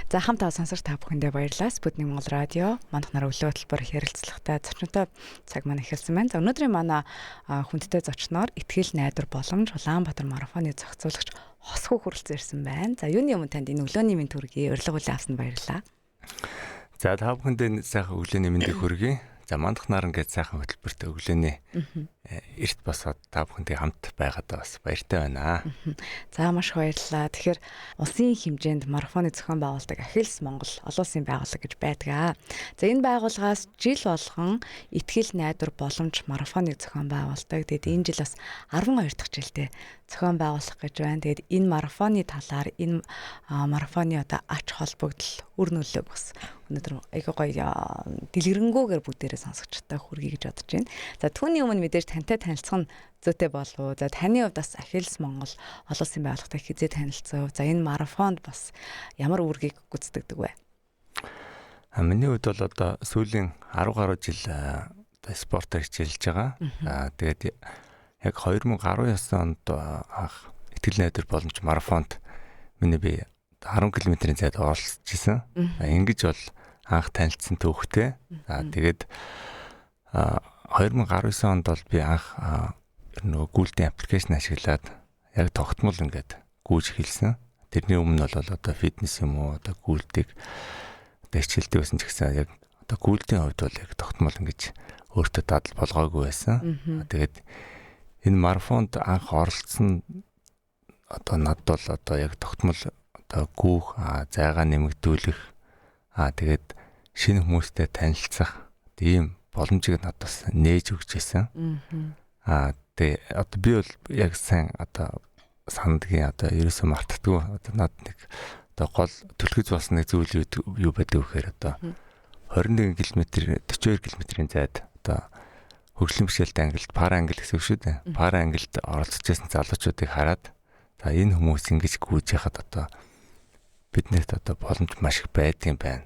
За хамтаа сонсогч та бүхэндээ баярлалаа. Спутник Монгол радио манайх нараа өглөө хөтөлбөр ярилцлагатай зочнтой цаг маань эхэлсэн байна. За өнөөдрийн манай хүндтэй зочноор Итгэл найдвар боломж Улаанбаатар марафоны зохицуулагч Хосхуу хүрэлцэн ирсэн байна. За юуны өмнө танд энэ өглөөний мэнд хүргэе. Урилга хүлээн авсанд баярлалаа. За та бүхэндээ сайхан өглөөний мэндийг хүргэе. За мандах наран гэж сайхан хөтөлбөртэй өглөөний эрт босоод та бүхэндээ хамт байгаадаа бас баяртай байна. За маш баярлалаа. Тэгэхээр улсын хэмжээнд марафоны зохион байгуулдаг Ахилс Монгол олон улсын байгууллага гэж байдаг. За энэ байгууллагаас жил болгон Итгэл найдвар боломж марафоныг зохион байгуулдаг. Тэгээд энэ жил бас 12 дахь жилдээ зохион байгуулах гэж байна. Тэгээд энэ марафоны талаар энэ марафоны одоо ач холбогдол үр нөлөөг бас өнөөдөр айгүй гоё дэлгэрэнгүйгээр бүгдээрээ сонсогчтой хүргэе гэж бодож байна. За түүний өмнө мэдээж тантай танилцах нь зүйтэй болов уу? За таны хувьд бас Ахилс Монгол олон улсын байгууллагатай хизээ танилцав. За энэ марафонд бас ямар үүргийг гүйцэтгэдэг вэ? Миний хувьд бол одоо сүүлийн 10 гаруй жил одоо спортоор хичээлж байгаа. Тэгээд яг 2019 онд анх Итгэл найдвар боломж марафонд би 10 км-ийн зайд оролцож исэн. Ингэж бол анх танилцсан түүхтэй. Тэгээд 2019 онд бол би анх нөгөө гүйлтийн аппликейшн ашиглаад яг тогтмол ингээд гүйж хэлсэн. Тэрний өмнө бол одоо фитнес юм уу одоо гүйлтийг одоо хичээлдэг байсан ч гэсэн яг одоо гүйлтийн хувьд бол яг тогтмол ингэж өөртөө дадал болгоогүй байсан. Тэгээд энэ марафонд анх оролцсон одоо над бол одоо яг тогтмол одоо гүүх зайгаа нэмэгдүүлэх тэгээд шинэ хүмүүстэй танилцах ийм боломжийг надаас нээж өгч байсан. Тэгээд одоо би бол яг сайн одоо сандгийн одоо ерөөсөө мартдаггүй одоо над нэг одоо гол түлхэж болсон нэг зүйл юу байдаг вэхээр одоо 21 км 42 км-ийн зайд одоо хөгжлийн бишэлт ангилд пара ангил гэсэн үг шүү дээ. Пара ангилд оролцож байсан залуучуудыг хараад за энэ хүмүүс ингэж гүйж яхад одоо биднэрт одоо боломж маш их байдгийн байна.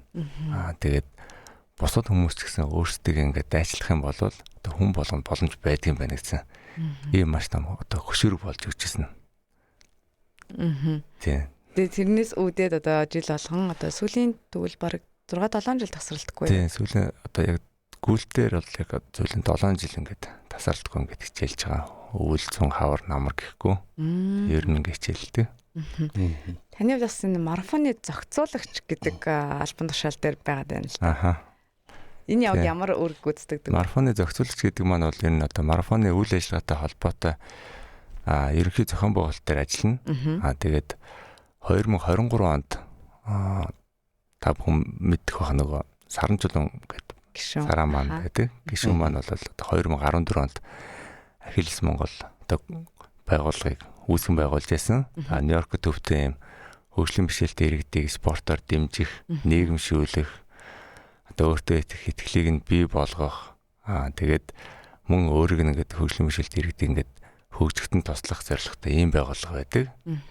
Тэгээд бусад хүмүүс ч гэсэн өөрсдөө ингээд дайчлах юм бол одоо хүн болгонд боломж байдгийн байна гэсэн ийм маш том одоо хөшөөрөг болж өгчээсэн. Тийм. Тэгээд тэрнээс үүдээд одоо жил болгон одоо сүүлийн тэгвэл бараг 6-7 жил тасралтгүй. Тийм сүүлийн одоо яг гүйлтээр бол яг сүүлийн 7 жил ингээд тасралтгүй ингээд хичээлж байгаа. Өвөл цун хавар намар гэхгүй. Ер нь ингээд хичээлдэг. Таны хувьд бас энэ марафоны зохицуулагч гэдэг албан тушаал дээр байгаад байна л да. Энэ яг ямар үүрэг гүйцэтгэдэг? Марафоны зохицуулагч гэдэг маань бол энэ одоо марафоны үйл ажиллагаатай холбоотой ерөнхий зохион байгуулалт дээр ажиллана. Тэгээд 2023 онд та бүхэн мэдэх байх нөгөө саран чулуун гэдэг сараа маань байдаг. Гишүүн маань бол 2014 онд Ахилс Монгол одоо байгууллагыг үүсгэн байгуулж байсан. Нью-Йорк төвтэй юм хөгжлийн бишэлтэй иргэдийг спортоор дэмжих, нийгэмшүүлэх, одоо өөртөө итгэлийг нь бий болгох, тэгээд мөн өөрийг нь ингээд хөгжлийн бишэлтэй иргэдийг ингээд хөгжихтэн туслах зорилготой ийм байгууллага байдаг.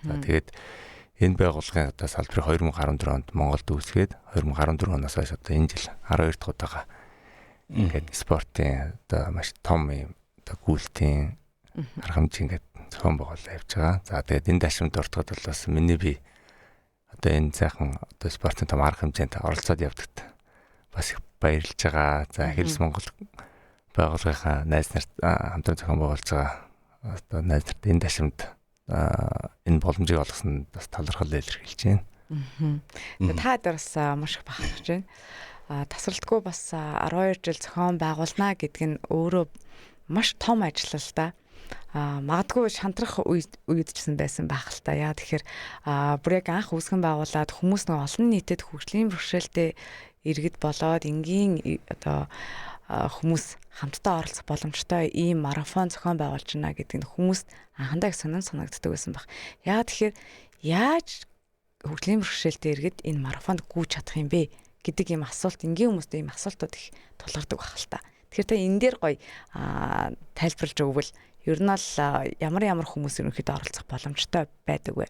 Тэгээд энэ байгууллагын одоо салбарыг 2014 онд Монголд үүсгээд 2014 оноос хойш одоо энэ жил 12 дахь удаага ингээд спортын одоо маш том юм одоо гүйлтийн арга хэмжээ ингээд зохион байгуулалт явьж байгаа. За тэгээд энэ дашрамд ордоход бол бас миний би одоо энэ сайхан одоо спортын том арга хэмжээнд оролцоод явдагт бас их баярлж байгаа. За Ахилс Монгол байгууллагынхаа найз нарт хамтран зохион байгуулж байгаа одоо найз нарт энэ дашрамд энэ боломжийг олгосон бас талархал илэрхийлж байна. Та дээр бас маш их бахархаж байна. Тасралтгүй бас 12 жил зохион байгуулна гэдэг нь өөрөө маш том ажил л да. Магадгүй шантрах үед ч гэсэн байсан байх л та. Яа тэгэхээр бүр яг анх үүсгэн байгуулад хүмүүс нэг олон нийтэд хөгжлийн бэрхшээлтэй иргэд болоод энгийн одоо хүмүүс хамтдаа оролцох боломжтой ийм марафон зохион байгуулж байна гэдэг нь хүмүүст анхандаа их санагддаг байсан баг. Яа тэгэхээр яаж хөгжлийн бэрхшээлтэй иргэд энэ марафонд гүйж чадах юм бэ гэдэг ийм асуулт энгийн хүмүүст ийм асуултууд их тулгардаг байх л та. Тэгэхээр та энэ дээр гоё тайлбарлаж өгвөл ер нь л ямар хүмүүс ерөнхийдөө оролцох боломжтой байдаг вэ?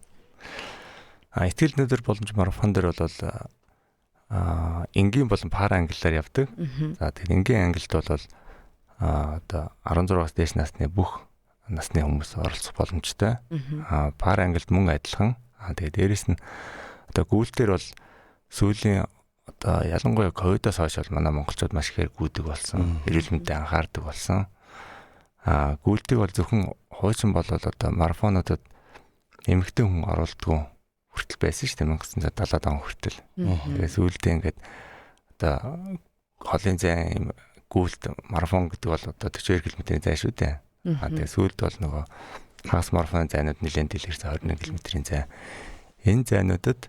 Итгэл найдвар боломж марафон дээр бол энгийн болон пара ангиллаар явдаг. За тэгээд энгийн ангилд бол одоо 16-аас дээш насны бүх насны хүмүүс оролцох боломжтой. Пара ангилд мөн адилхан. Тэгээд дээрэс нь одоо гүйлтээр бол сүүлийн одоо ялангуяа ковидоос хойш бол манай монголчууд маш ихээр гүйдэг болсон. Эрүүл мэндэд анхаардаг болсон. Гүйлтийг бол зөвхөн хуучин болол одоо марафонуудад эмэгтэй хүн оруулдаггүй хүртэл байсан шүү дээ 1970-аад он хүртэл. Тэгээд сүүлдээ ингээд одоо холын зайн гүйлт марафон гэдэг бол одоо 42 км-ийн зай шүү дээ. Тэгээд сүүлд бол нөгөө хагас марафоны зайнууд нэлээд дэлгэрсэн 21 км-ийн зай. Энэ зайнуудад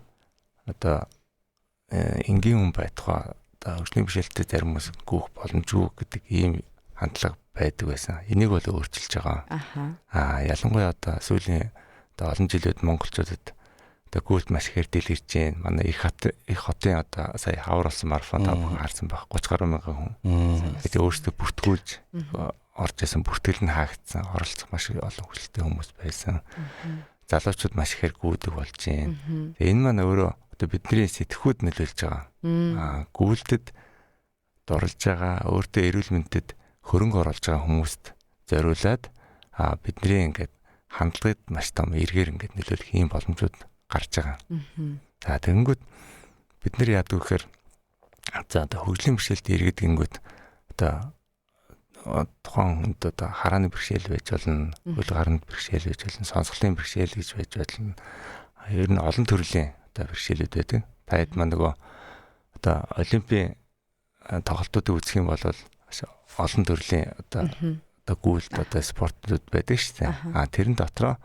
одоо энгийн хүн байтугай одоо хөгжлийн бишэлтэд зарим хүмүүс гүйх боломжгүй гэдэг ийм хандлага байдаг байсан. Энийг бол өөрчилж байгаа. Ялангуяа одоо сүүлийн одоо олон жилүүд монголчуудад одоо гүйлт маш ихээр дэлгэрч байна. Манай их хотын одоо сая хавар болсон марафон та бүхэн харсан байх 30 гаруй мянган хүн. Тэгээд өөрсдөө бүртгүүлж орж исэн бүртгэл нь хаагдсан. Оролцох маш олон хүчтэй хүмүүс байсан. Залуучууд маш ихээр гүйдэг болж байна. Тэгээд энэ маань өөрөө одоо бидний сэтгхүүд нөлөөлж байгаа. Гүйлтэд дурлж байгаа өөртөө эрүүл мэндэд хөрөнгө оруулж байгаа хүмүүст зориулаад бидний ингээд хандлагад маш том эргээр ингээд нөлөөлөх юм боломжууд гарч байгаа. За тэгэнгүүт бид нар яадаг вэхээр за одоо хөгжлийн бэрхшээлд иргэдэнгүүт одоо тухайн хүнд одоо харааны бэрхшээл байж болно, хөл гаранд бэрхшээл байж болно, сонсголын бэрхшээл гэж байж болно. Ер нь олон төрлийн одоо бэрхшээлүүд байдаг. Та хэд маань нөгөө одоо олимпийн тоглолтуудыг үзэх юм бол олон төрлийн одоо гүйлт одоо спортууд байдаг шүү дээ. Тэрэн дотроо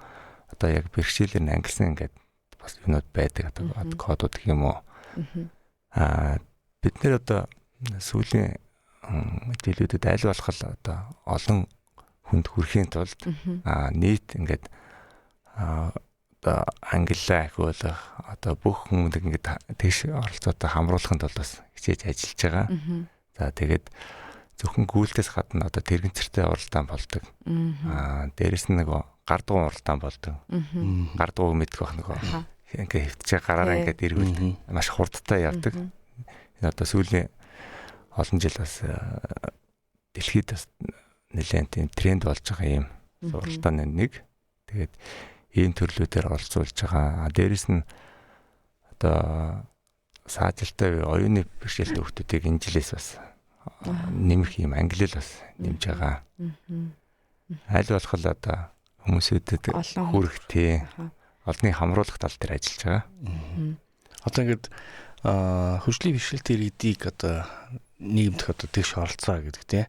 одоо яг бэрхшээлээр нь ангилсан ингээд бас юмуд байдаг одоо кодууд гэх юм уу. Бид нэр одоо сүүлийн жилүүдэд аль болох одоо олон хүнд хүрэхийн тулд нийт ингээд одоо ангиллаа ахиулах одоо бүх хүмүүст ингээд тэгш оролцоотой хамруулахын тулд бас хичээж ажиллаж байгаа. За тэгээд зөвхөн гүйлтээс гадна одоо тэрэгцэртэй оролдоон болдог. Дээрэс нь нөгөө гар дугуй оролдоон болдог. Гар дугуй мэдэх байх нөгөө ингээ хөвтчээ гараараа ингээд эргүүлдэг. Маш хурдтай явдаг. Энэ одоо сүүлийн олон жил бас дэлхийд бас нэлээд тийм тренд болж байгаа юм сургалтын нэг. Тэгээд ийм төрлүүдээр оролцуулж байгаа. Дээрэс нь одоо саажилттай оюуны бэрхшээлтэй хүмүүсийг энэ жилээс бас нэмэх юм ангилал бас нэмж байгаа. Аль болох л одоо хүмүүсүүдэд хүрэхтэй олонний хамруулах тал дээр ажиллаж байгаа. Одоо ингээд хөгжлийн бэрхшээлтэй иргэдийг одоо нийгэмд одоо тэгш оролцоо гэдэг тийм.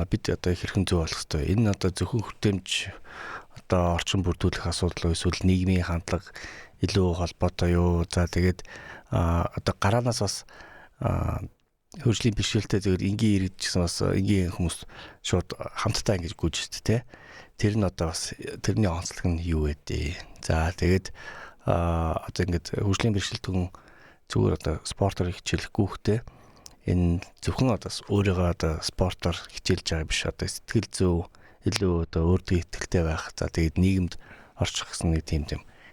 Бид одоо их хэрхэн зөв болох хэрэгтэй. Энэ одоо зөвхөн хүртээмж одоо орчин бүрдүүлэх асуудал эсвэл нийгмийн хандлага илүү холбоотой юу? За тэгээд одоо гараанаас бас хөгжлийн бэрхшээлтэй зөвөр энгийн иргэд гэсэн бас энгийн хүмүүс шууд хамтдаа ингэж гүйж штэ тий. Тэр нь одоо бас тэрний онцлог нь юу вэ? За тэгээд одоо ингэж хөгжлийн бэрхшээлтэн зүгээр одоо спортоор хичээлэхгүй хөхтэй энэ зөвхөн одоо өөрийгөө одоо спортоор хичээлж байгаа биш одоо сэтгэл зүй илүү одоо өөртөө итгэлтэй байх. За тэгээд нийгэмд орчих гэсэн нэг тийм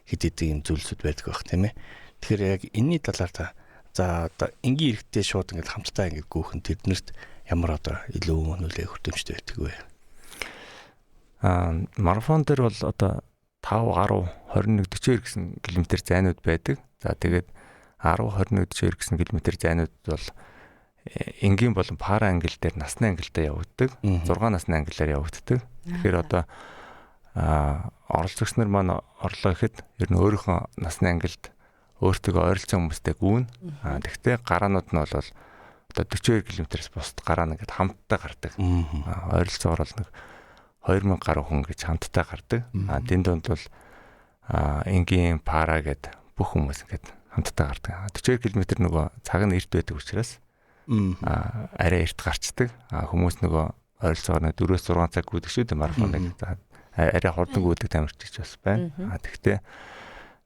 хэд хэдэн юм зүйлсүүд байдаг байх тийм ээ. Тэгэхээр яг энэний талаар та за одоо энгийн иргэдтэй шууд ингээд хамтдаа ингээд гүйхэн тэднэрт ямар одоо илүү нөлөө хүртэмжтэй байдаг вэ? Марафон дээр бол одоо 5 10 21 42 гэсэн километр зайнууд байдаг. За тэгээд 10 21 42 гэсэн километр зайнууд бол энгийн болон пара ангил дээр насны ангилдаа явагддаг. 6 насны ангилаар явагддаг. Тэгэхээр одоо оролцогч нар маань орлоо гэхэд ер нь өөрийнхөө насны ангилд өөртөө ойролцоо хүмүүстэй гүүн. Тэгвэл гараанууд нь бол одоо 42 км-с бусд гараа нэгэд хамтдаа гардаг. Ойролцоогоор бол нэг 2000 гаруй хүн гэж хамтдаа гардаг. Тэнд донд бол энгийн пара гэд бүх хүмүүс ингээд хамтдаа гардаг. 42 км нөгөө цаг нь эрт байдаг учраас арай эрт гарчдаг. Хүмүүс нөгөө ойролцоогоор 4-6 цаг гүйдэг шүү дээ марафоныг. Арай хурдан гүйдэг тамирчиж бас байна. Тэгвэл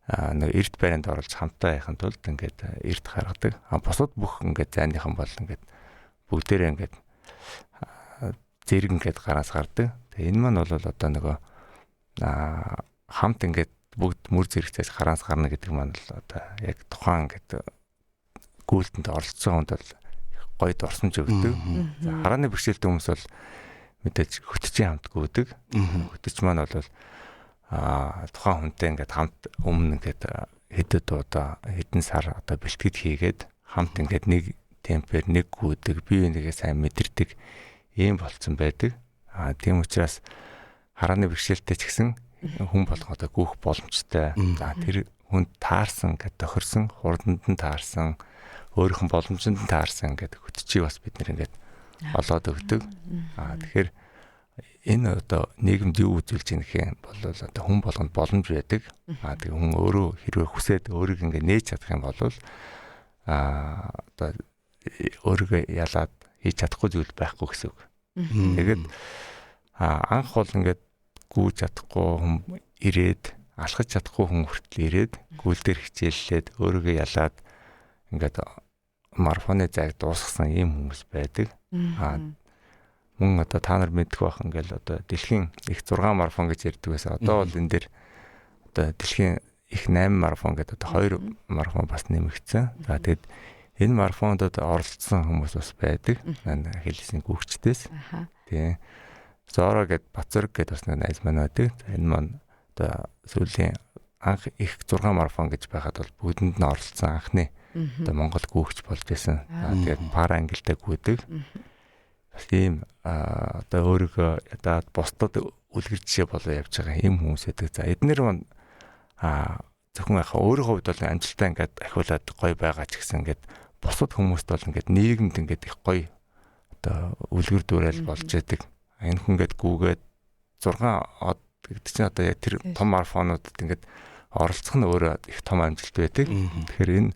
нэг эрт байранд оролж хамтаа яхын тулд ингээд эрт гаргадаг. Бусад бүх ингээд зайныхан бол ингээд бүгдээрээ ингээд зэрэг ингээд гараас гардаг. Тэгээ энэ маань бол одоо нөгөө хамт ингээд бүгд мөр зэрэгцээс хараас гарна гэдэг маань л одоо яг тухайн ингээд гүйлтэнд оролцсон хүнд бол гойд орсон ч өгдөг. Харааны бэрхшээлтэй хүмүүс бол мэдээж хөтчийн хамт гүйдэг. Хөтч маань бол тухайн хүнтэй ингээд хамт өмнө ингээд хэдэд удаа хэдэн сар одоо бэлтгэд хийгээд хамт ингээд нэг темпээр нэг гүйдэг бие биенийгээ сайн мэдэрдэг ийм болцсон байдаг. Тийм учраас харааны бэрхшээлтэй ч гэсэн хүн болгоо одоо гүйх боломжтой. За тэр хүн таарсан гэдэг тохирсон, хурданд нь таарсан, өөрийнх нь боломжинд нь таарсан гэдэг хөтчийг бас бид нэр ингээд олоод өгдөг. Тэгэхээр энэ одоо нийгэмд юу үзүүлж байгаа гэхээр бол одоо хүн болгонд боломж байдаг. Тэгээ хүн өөрөө хэрвээ хүсээд өөрийг ингээд нээж чадах юм бол одоо өөрийгөө ялаад хийж чадахгүй зүйл байхгүй гэсэн үг. Тэгээд анх бол ингээд гүйж чадахгүй хүн ирээд алхаж чадахгүй хүн хүртэл ирээд гүйл дээр хичээллээд өөрийгөө ялаад ингээд марафоны зайг дуусгасан ийм хүмүүс байдаг. Мөн одоо та нар мэдэх байх ингээл одоо дэлхийн их 6 марафон гэж ярьдаг байсан. Одоо бол энэ дээр одоо дэлхийн их 8 марафон гэдэг одоо 2 марафон бас нэмэгдсэн. За тэгэд энэ марафонд оролцсон хүмүүс бас байдаг. Хэлсэн гүгчдээс. Тийм. Зора гэд Бацэрэг гэд бас нэг найз маань байдаг. Энэ маань одоо сүүлийн анх их 6 марафон гэж байхад бол бүгдэнд нь оролцсон анхны одоо Монгол гүгч болж байсан. Тэгээд пара ангилтай гүйдэг. Бас ийм одоо өөрийгөө ядаад бусдад үлгэр жишээ болоо явж байгаа юм хүмүүс байдаг. За эднэр маань зөвхөн яхаа өөрийнхөө хувьд бол амжилтаа ингээд ахиулаад гоё байгаа ч гэсэн ингээд бусад хүмүүст бол ингээд нийгэмд ингээд их гоё одоо үлгэр дуурайл болж байдаг. Энэ хүн ингээд гүүгээд 6 од гэдэг чинь одоо яг тэр том марафонуудад ингээд оролцох нь өөрөө их том амжилт байдаг. Тэгэхээр энэ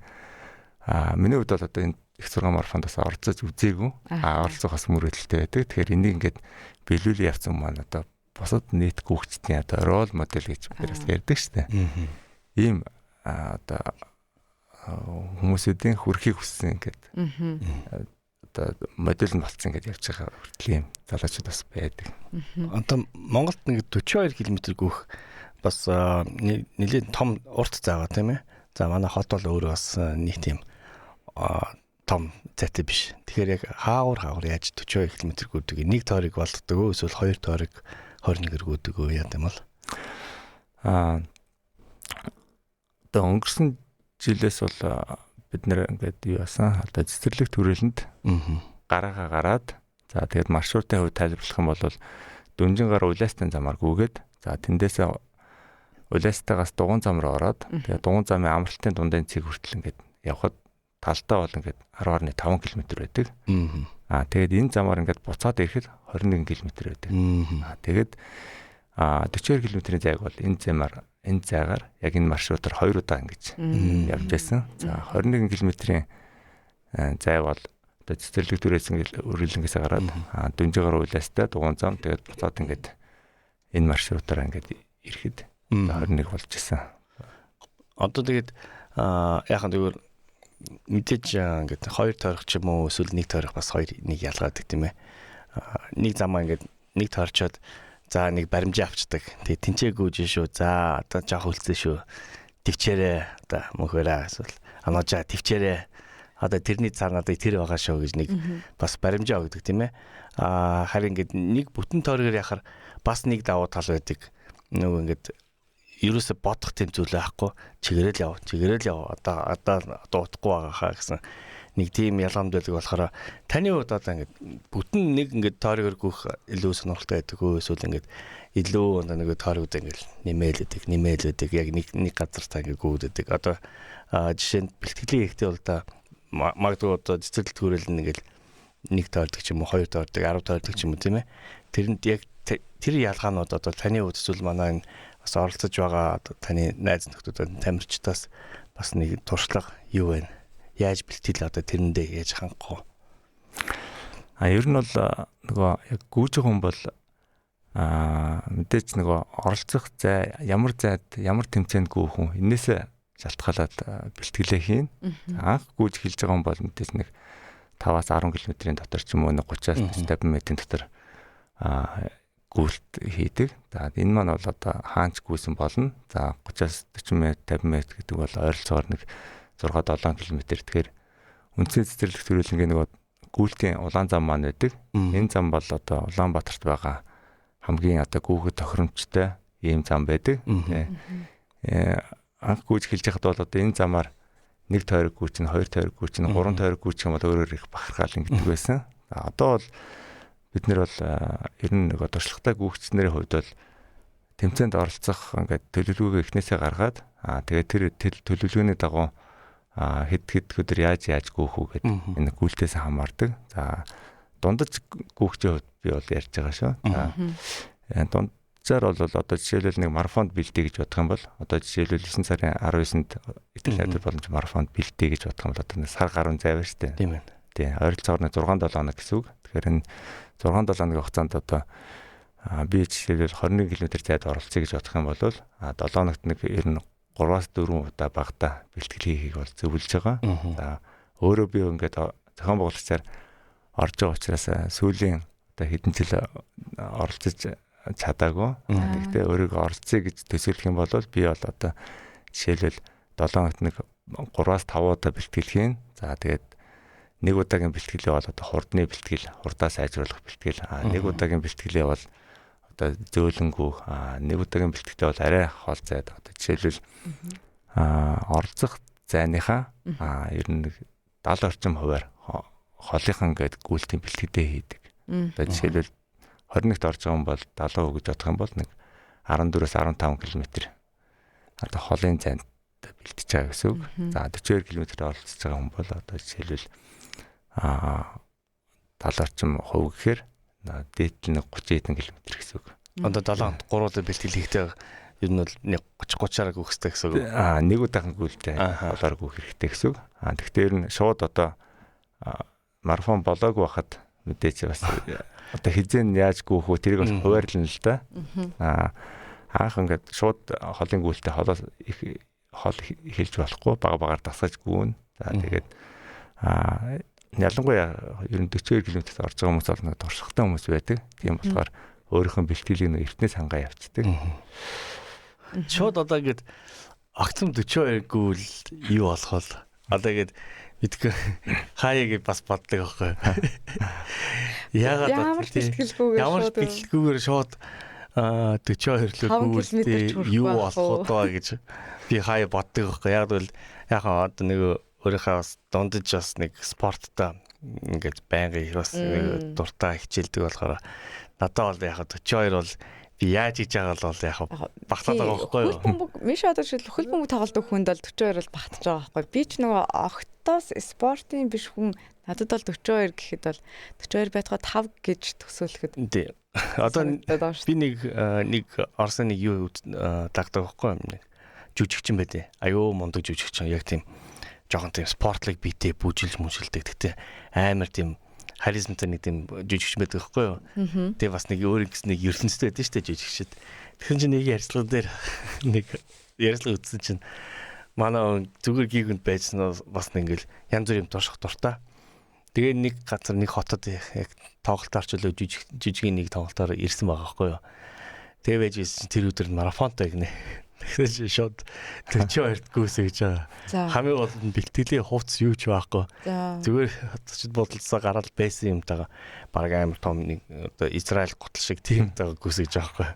миний хувьд бол одоо энэ их 6 марафонд бас оролцож үзээгүй. Оролцохоос мөрөдөлтэй байдаг. Тэгэхээр энийг ингээд биелүүлээ явсан маань одоо бусад нийт гүгчдийн одоо рол модель гэж бидээс ярьдаг шүү дээ. Ийм одоо хүмүүсийн хүрхийг хүссэн ингээд одоо модель нь болцсон гэж явж байгаа хүртэл ийм залуучууд бас байдаг. Одоо Монголд нэг 42 км гүөх бас нэлээд том урт зай байгаа тийм ээ. За манай хот бол өөрөө бас нэг тийм том зайтай биш. Тэгэхээр яг хаагур яаж 42 км гүйдэг. Нэг тойрог болддог өө эсвэл хоёр тойрог 21-ээр гүйдэг өө яа гэм бол. Одоо өнгөрсөн жилээс бол бид нэр ингээд юу яасан одоо цэцэрлэг төрөлөнд гараагаа гараад за тэгээд маршрутын хувьд тайлбарлах юм бол Дүнжин гар Улаастын замаар гүйгээд за тэндээсээ Улаастайгаас Дугуйн зам руу ороод тэгээд Дугуйн замын амралтын дундын цэг хүртэл ингээд явхад талдаа бол ингээд 10.5 км байдаг. Тэгээд энэ замаар ингээд буцаад ирэхэд 21 км байдаг. Тэгээд 42 км-ийн зайг бол энэ зайгаар яг энэ маршрутаар 2 удаа ингэж явж байсан. За 21 км-ийн зай бол одоо цэцэрлэг дөрөөс ингээд өргөлөнгөөс гараад Дүнжигаар Улаастай Дугуйн зам тэгээд буцаад ингээд энэ маршрутаар ингээд ирэхэд 21 болж байсан. Одоо тэгээд яахан тэгвэл мэдээж ингээд 2 тойрох ч юм уу эсвэл 1 тойрох бас 2 нэг ялгаадаг тийм ээ. Нэг замаа ингээд нэг тойрчоод за нэг баримжаа авчдаг. Тэгээ тэнцээ гүйж шүү. За одоо жоох үлдсэн шүү. Төвчээрээ одоо мөхөрөө эсвэл анаажаа төвчээрээ. Одоо тэрний цаар надад тэр байгаа шүү гэж нэг бас баримжаа өгдөг тийм ээ. Харин ингээд нэг бүтэн тойрогоор яхаар бас нэг давуу тал байдаг. Нөгөө ингээд ерөөсө бодох тийм зүйл байхгүй. Чигээрэл яв. Одоо утахгүй байгаа хаа гэсэн нэг тийм ялгаамд байдаг болохоор таны хувьд одоо ингээд бүтэн нэг ингээд тойрогоор гүйх илүү сонирхолтой байдаг өө эсвэл ингээд илүү нэг тойрогод ингээд нэмээлэдэг яг нэг газар та ингээд гүйдэг. Одоо жишээнд бэлтгэлийн ихтэй бол да магадгүй одоо цэцэрлэг төрөл нэг нэг тойрдог ч юм уу 2 тойрдог 10 тойрдог ч юм уу тийм ээ. Тэрэнд яг тэр ялгаанууд одоо таны хувьд эсвэл манай бас оролцож байгаа таны найз нөхдүүд тамирчдаас бас нэг туршлага юу вэ? Яаж бэлтгэл одоо тэрэндээ яаж хангах вэ? Ер нь бол нөгөө яг гүйж хүн бол мэдээж нөгөө оролцох зай ямар тэмцээнд гүйх хүн энээсээ шалтгаалаад бэлтгэлээ хийн. Анх гүйж хэлж байгаа хүн бол мэдээж нэг 5-10 км-ийн дотор ч юм уу 30-аас 50 м-ийн дотор гүйлт хийдэг. За энэ маань бол одоо хаанч гүйсэн болно. За 30-аас 40 м 50 м гэдэг бол ойролцоогоор нэг 6-7 км. Тэгэхээр үндсэн цэцэрлэг төрөлнгийн нөгөө гүйлтийн улаан зам маань байдаг. Энэ зам бол одоо Улаанбаатарт байгаа хамгийн одоо гүйхэд тохиромжтой ийм зам байдаг. анх гүйж эхэлж байхад бол одоо энэ замаар 1 тойрог гүйч нь 2 тойрог гүйч нь 3 тойрог гүйч юм бол өөрөөр их бахархаал ингэдэг байсан. Одоо бол бид нэр бол ер нь нэг туршлагатай гүйгчнэрийн хувьд бол тэмцээнд оролцох ингээд төлөвлөгөөгөө эхнээсээ гаргаад тэгээд тэр төлөвлөгөөний дагуу хэд өдөр яаж гүйх үү гэдэг энэ гүйлтээс хамаардаг. За дундаж гүйгчийн хувьд би бол ярьж байгаа шүү. За дунджаар бол одоо жишээлбэл нэг марафонд бэлдээ гэж бодох юм бол одоо жишээлбэл 9 сарын 19-нд Италид боломж марафонд бэлдээ гэж бодох юм бол одоо сар гаруй зайвар шүү дээ. Тийм ээ. Тийм ойролцоогоор 6-7 хоног гэсэн үг. Тэгэхээр энэ 6-7 хоногийн хугацаанд одоо би жишээлбэл 21 км зайд оролцъё гэж бодох юм бол 7 хоногт нэг ер нь 3-4 удаа багтаа бэлтгэл хийхийг бол зөвлөж байгаа. За өөрөө би ингээд зохион байгуулагчаар орж байгаа учраас сүүлийн одоо хэдэн жил оролцож чадаагүй. Гэхдээ өөрийгөө оролцъё гэж төсөөлөх юм бол би бол одоо жишээлбэл 7 хоногт нэг 3-5 удаа бэлтгэл хийн. За тэгээд нэг удаагийн бэлтгэлээ бол одоо хурдны бэлтгэл, хурдаа сайжруулах бэлтгэл. Нэг удаагийн бэлтгэлээ бол одоо зөөлөнгүү, нэг удаагийн бэлтгэлээ бол арай хол зайд одоо жишээлбэл оролцох зайныхаа ер нь 70 орчим хувиар холынхан гэдэг гүйлтийн бэлтгэлээ хийдэг. Одоо жишээлбэл 21-т орж байгаа юм бол 70% гэж бодох юм бол нэг 14-15 км одоо холын зайд бэлтэж байгаа гэсэн үг. За 42 км-д оролцож байгаа хүн бол одоо жишээлбэл 70 орчим хувь гэхээр дээдл нэг 30 хэдэн км гэсэн үг. Одоо 7-нд 3 удаа бэлтгэл хийхдээ ер нь бол 30-30-аар гүйхтэй гэсэн үг. Нэг удаахан гүйлтэй болоор гүйх хэрэгтэй гэсэн үг. Тэгэхээр ер нь шууд одоо марафон болоогүй байхад мэдээч бас одоо хизэн яаж гүйх үү тэрийг бас хуваарлана л да. Анх ингээд шууд холын гүйлтэй холоос их хол хэлж болохгүй багаар дасгаж гүйн. За тэгээд ялангуяа ер нь 42 км-т орж байгаа хүмүүс бол нэг туршлагатай хүмүүс байдаг. Тийм болохоор өөрийнхөө бэлтгэлийг нэг эртнээс хангаа явцдаг. Шууд одоо ингээд огцом 42 гүйл юу болох вэ? Одоо ингээд мэдгүй хаяагийг бас боддог байхгүй. Ямар бэлтгэлгүйгээр шууд 42 гүйлтэй юу болох вэ гэж би хаяа боддог байхгүй. Яг бол одоо нэг өөрийнхөө бас дундаж бас нэг спорттой ингээд байнгын бас нэг дуртай хичээлдэг болохоор надад бол яг 42 бол би яаж хийж байгаа бол яг багтаад байгаа байхгүй юу? Хөлбөмбөг миш одоо жишээл хөлбөмбөг тоглодог хүнд бол 42 бол багтаж байгаа байхгүй. Би ч нөгөө огтоос спортын биш хүн надад бол 42 гэхэд бол 42 байтгаа 5 гэж төсөөлөхөд. Тий. Одоо би нэг Орсын нэг юу дагдаг байхгүй юм. Жүжигчин байдэ. Аюу мундаг жүжигчин яг тийм жоохон тийм спортлог биетэй бүжилж мүжилдэг. Тэгтээ амар тийм харизмтай нэг тийм жүжигч байдаг байхгүй юу? Тэгээ бас нэг өөр нэг ертөнцтэй байдаг шүү дээ жүжигчд. Тэгэхээр чи нэг ярьцлага дээр нэг ярьцлага үзсэн чинь манай зүгээр гигүнд байжсан бас нэг ингээл янз бүрийн турших дуртай. Тэгээ нэг газар нэг хотод яг тоглолтоор ч үлээ жижигэн нэг тоглолтоор ирсэн байгаа байхгүй юу? Тэгээ байж чинь тэр өдөр марафонтой гинэ. Тэгэхээр шууд 42-т гүйсэж байгаа. Хамгийн гол нь бэлтгэлийн хувцс юу ч байхгүй. Зүгээр хотчд бодолцоо гараад байсан юмтайгаа баг амар том нэг одоо Израиль гутал шиг тиймтэйгээ гүйсэж байгаа байхгүй.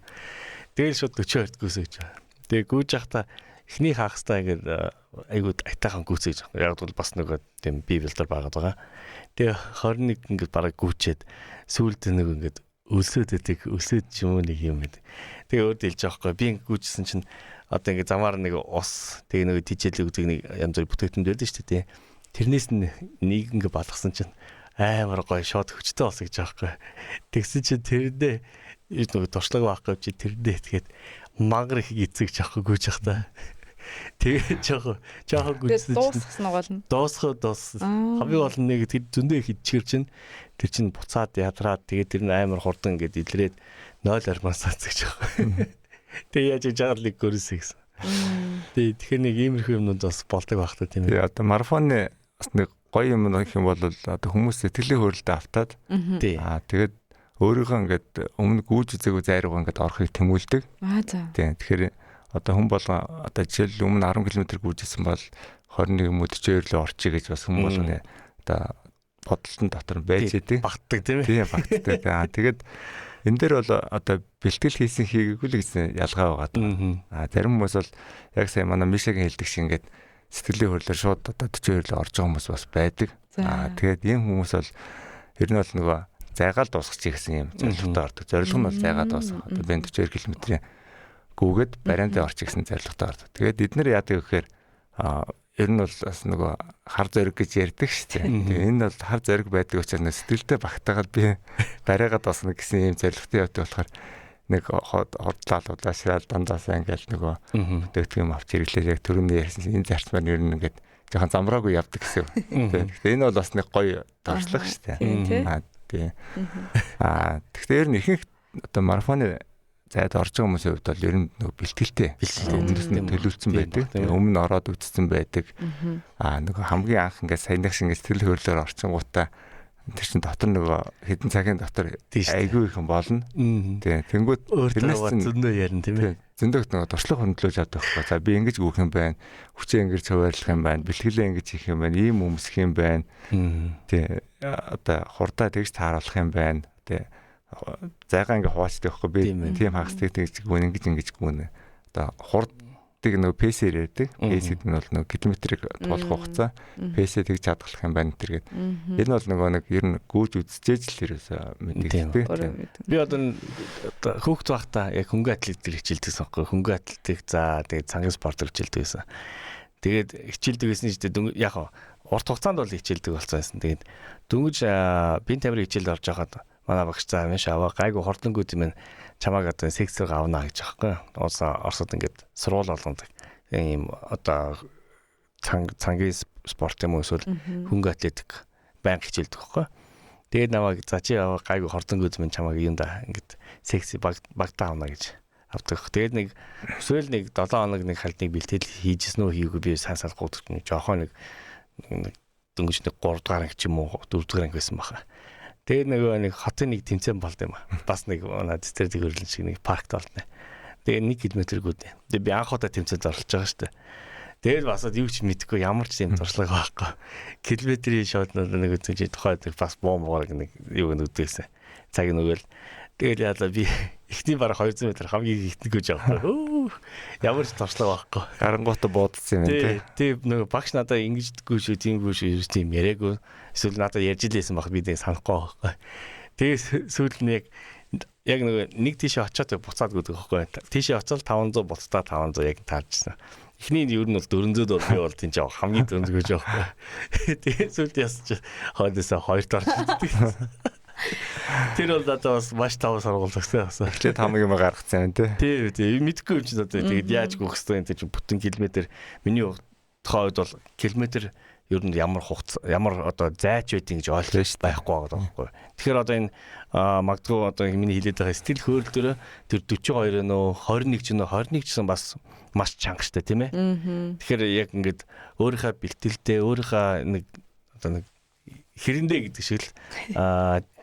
Тэгэл шууд 42-т гүйсэж байгаа. Тэгээ гүйж явахдаа эхний хагастай ингээд айгуу айтайхан гүйсэж байгаа. Яг бол бас нөгөө тийм бие билдер байгаад байгаа. Тэгээ 21 ингээд бараг гүйчээд сүүлд нэг ингээд өлсөд юм нэг юм гэдэг. Тэгээ өөр дэлж байгаа байхгүй. Би ингээд гүйжсэн чинь одоо ингээд замаар нэг ус тэгээ нэг тижэл үзэг нэг янз бүр бүтээгдэхүүн байдаг шүү дээ. Тэрнээс нэг ингээд балгасан чинь амар гоё шот хүчтэй болсон гэж байгаа байхгүй. Тэгсэн чинь тэрэндээ нэг туршлага байхгүй чи тэрэндээ тэгээд мангар их эцэгч авахгүй гүйж явах та. Тэгээ жоохон гүйсэн чинь дууссан гол нь. Дууссан. Хамгийн гол нь нэг тэр зөндөө их идчихэр чинь тэр чинь буцаад ядраад тэгээд тэр нь амар хурдан ингээд илрээд 0 армасаа гэж байгаа. Тэгээ яаж жаалыг görөөсэй гэсэн. Тэгэхээр нэг иймэрхүү юмнууд бас болдог байх та тийм ээ. Одоо марафоны бас нэг гоё юм гэх юм бол одоо хүмүүс сэтгэлийн хөрөлдөө автаад тэгээд өөрийнхөө ингээд өмнө гүйж үзээгүй зайруугаа ингээд орохыг тэмүүлдэг. За. Тийм. Тэгэхээр одоо хүн бол одоо жишээл өмнө 10 км гүйжсэн бол 21 42 лөө орчих гэж бас хүмүүс одоо бодлолтын дотор байж идэг. Багтдаг тийм ээ. Тийм багтдаг. Тэгээд энэ дээр бол одоо бэлтгэл хийсэн хийгээгүй л гэсэн ялгаа байгаа. Зарим хүмүүс бол яг сая манай Мишагийн хэлдэг шиг ингээд сэтгэлийн хөдлөлөөр шууд одоо 42 л орж байгаа хүмүүс бас байдаг. Тэгээд ийм хүмүүс бол ер нь бол нөгөө зайгаал дуусгачих гэсэн юм зорилготой ордог. Зорилго нь бол зайгаад дуусгах. Одоо би 42 км-ийн гүгээд бариандаа орчих гэсэн зорилготой ордог. Тэгээд эдгээр яадаг гэхээр ер нь бол бас нөгөө хар зориг гэж ярьдаг шүү дээ. Тэгээ энэ бол хар зориг байдаг учраас сэтгэлдээ багтаагаад би барайгаад басна гэсэн юм зорилготой явдаг болохоор нэг хотлал удаашрал дандаасаа ингээл нөгөө дэвтг юм авч ирэглээ яг төрөний ярьсан энэ зарчмаар ер нь ингээд жоохон замраагүй явдаг гэсэн. Тэгэхээр энэ бол бас нэг гоё дуршлаг шүү дээ. Тийм. Тэгэхээр ер нь ихэнх одоо марафоны зайд орж байгаа хүмүүсийн хувьд бол ер нь нөгөө бэлтгэлтэй. Өмнөөс нь төлөвлөсөн байдаг. Өмнө нь ороод үтцсэн байдаг. Нөгөө хамгийн анх ингээд саяных шиг сэтгэл хөдлөлөөр орчингуудаа тэр чин дотор нөгөө хэдэн цагийн дотор айгүй их юм болно. Тийм. Тэнгүүд тэрнээс зөндөө ярина тийм ээ. Зөндөө нөгөө туршлага хөндлөж авдаг байхгүй. За би ингэж гүөх юм байна. Хүчээ ингэж хуваарлах юм байна. Бэлтгэлээ ингэж хийх юм байна. Ийм өмсөх юм байна. Тийм. Одоо хурдаа тэгж тааруулах юм байна. Тийм. Зайгаа ингээ хуваачдаг байхгүй би тийм хагасдаг тэгж гүн ингэж гүн. Одоо хурдыг нөгөө пэсээр ярьдаг. Пэс гэдэг нь бол нөгөө километрийг туулах хугацаа. Пэсээ тэгж хадгалах юм байна тэргээд. Энэ бол нөгөө нэг ер нь гүйж үзчихэж л ерөөсөө мэддэг. Би одоо хөөхт байхдаа яг хөнгө атлетик хичээлдэгсэн байхгүй. Хөнгө атлетик за тэгээд цангийн спортоор хичээлдэг байсан. Тэгээд хичээлдэг байсан чинь яг урт хугацаанд бол хичээлдэг болсон байсан. Тэгээд дөнгөж бие тамирын хичээлд орж байгаад манай багш цаа маш аваа гайгүй хордлонгууд юм чамааг одоо секцээр авна гэж аахгүй. Оросод ингээд сургууль болгодог. Ийм одоо цангийн спорт юм уу эсвэл хөнгө атлетик байнга хичээлдэг байхгүй. Тэгээд намайг за чи аваа гайгүй хордлонгууд юм чамааг юм да ингээд секц багтаа авна гэж авдаг. Тэгээд нэг эсвэл нэг 7 хоног нэг хальтыг бэлтгэл хийжсэн үү хийгээгүй би сайн салахгүй нэг жоохон нэг дөнгөж нэг 3 дугаар анги ч юм уу 4 дугаар анги байсан баха. Тэгээд нэг хотын нэг тэмцээн болд юм аа. Бас нэг цэцэр дэглэн шиг нэг паркт болдно. Тэгээд 1 км-гүүд. Тэгээд би анх удаа тэмцээнд оролцож байгаа шүү дээ. Тэгээд бас юу ч мэдэхгүй ямар ч юм туршлага байхгүй. Километрийн шууд нэг үзэж тухайд бас бомбоор нэг юу нүдээсэн. Цаг нүгэл. Тэгээд яалаа би эхний бараг 200 м хамгийн ихтэй гэж авах. Ямар ч туршлага байхгүй. Гарангуутаа буудсан юм тий. Тэгээд нэг багш надад ингэждэггүй шүү, тиймгүй шүү тийм яриаггүй. Эсвэл надад ярьж илээсэн баг би нэг санахгүй байхгүй. Тэгээд сүүлд нь яг нэг тийшээ очиод буцаад гэдэг байхгүй. Тийшээ очил 500 буцтаа 500 яг таарчсан. Эхний нь ер нь бол 400 дор би бол тийм жаа хамгийн 400 гэж байхгүй. Тэгээд сүүлд ясч хойдосоо 2 дорчддаг. Тэр бол надад бас маш тав сургууль төгссөн. Эхлээд хамаг юм гаргацсан тий. Тийм мэдгүй юм чи одоо тэгээд яаж гүөх хэвээр энэ чинь бүтэн километр миний хувьд бол километр ер нь ямар хугацаа ямар одоо зайч байдгийг гэж ойлгож байхгүй байгаа байхгүй. Тэгэхээр одоо энэ магадгүй одоо миний хэлээд байгаа стил хөөрөл дээр тэр 42 нөө 21 ч нөө 21 ч гэсэн бас маш чангастай тийм ээ. Тэгэхээр яг ингээд өөрийнхөө бэлтгэлтэй өөрийнхөө нэг одоо нэг хэрэндээ гэдэг шиг л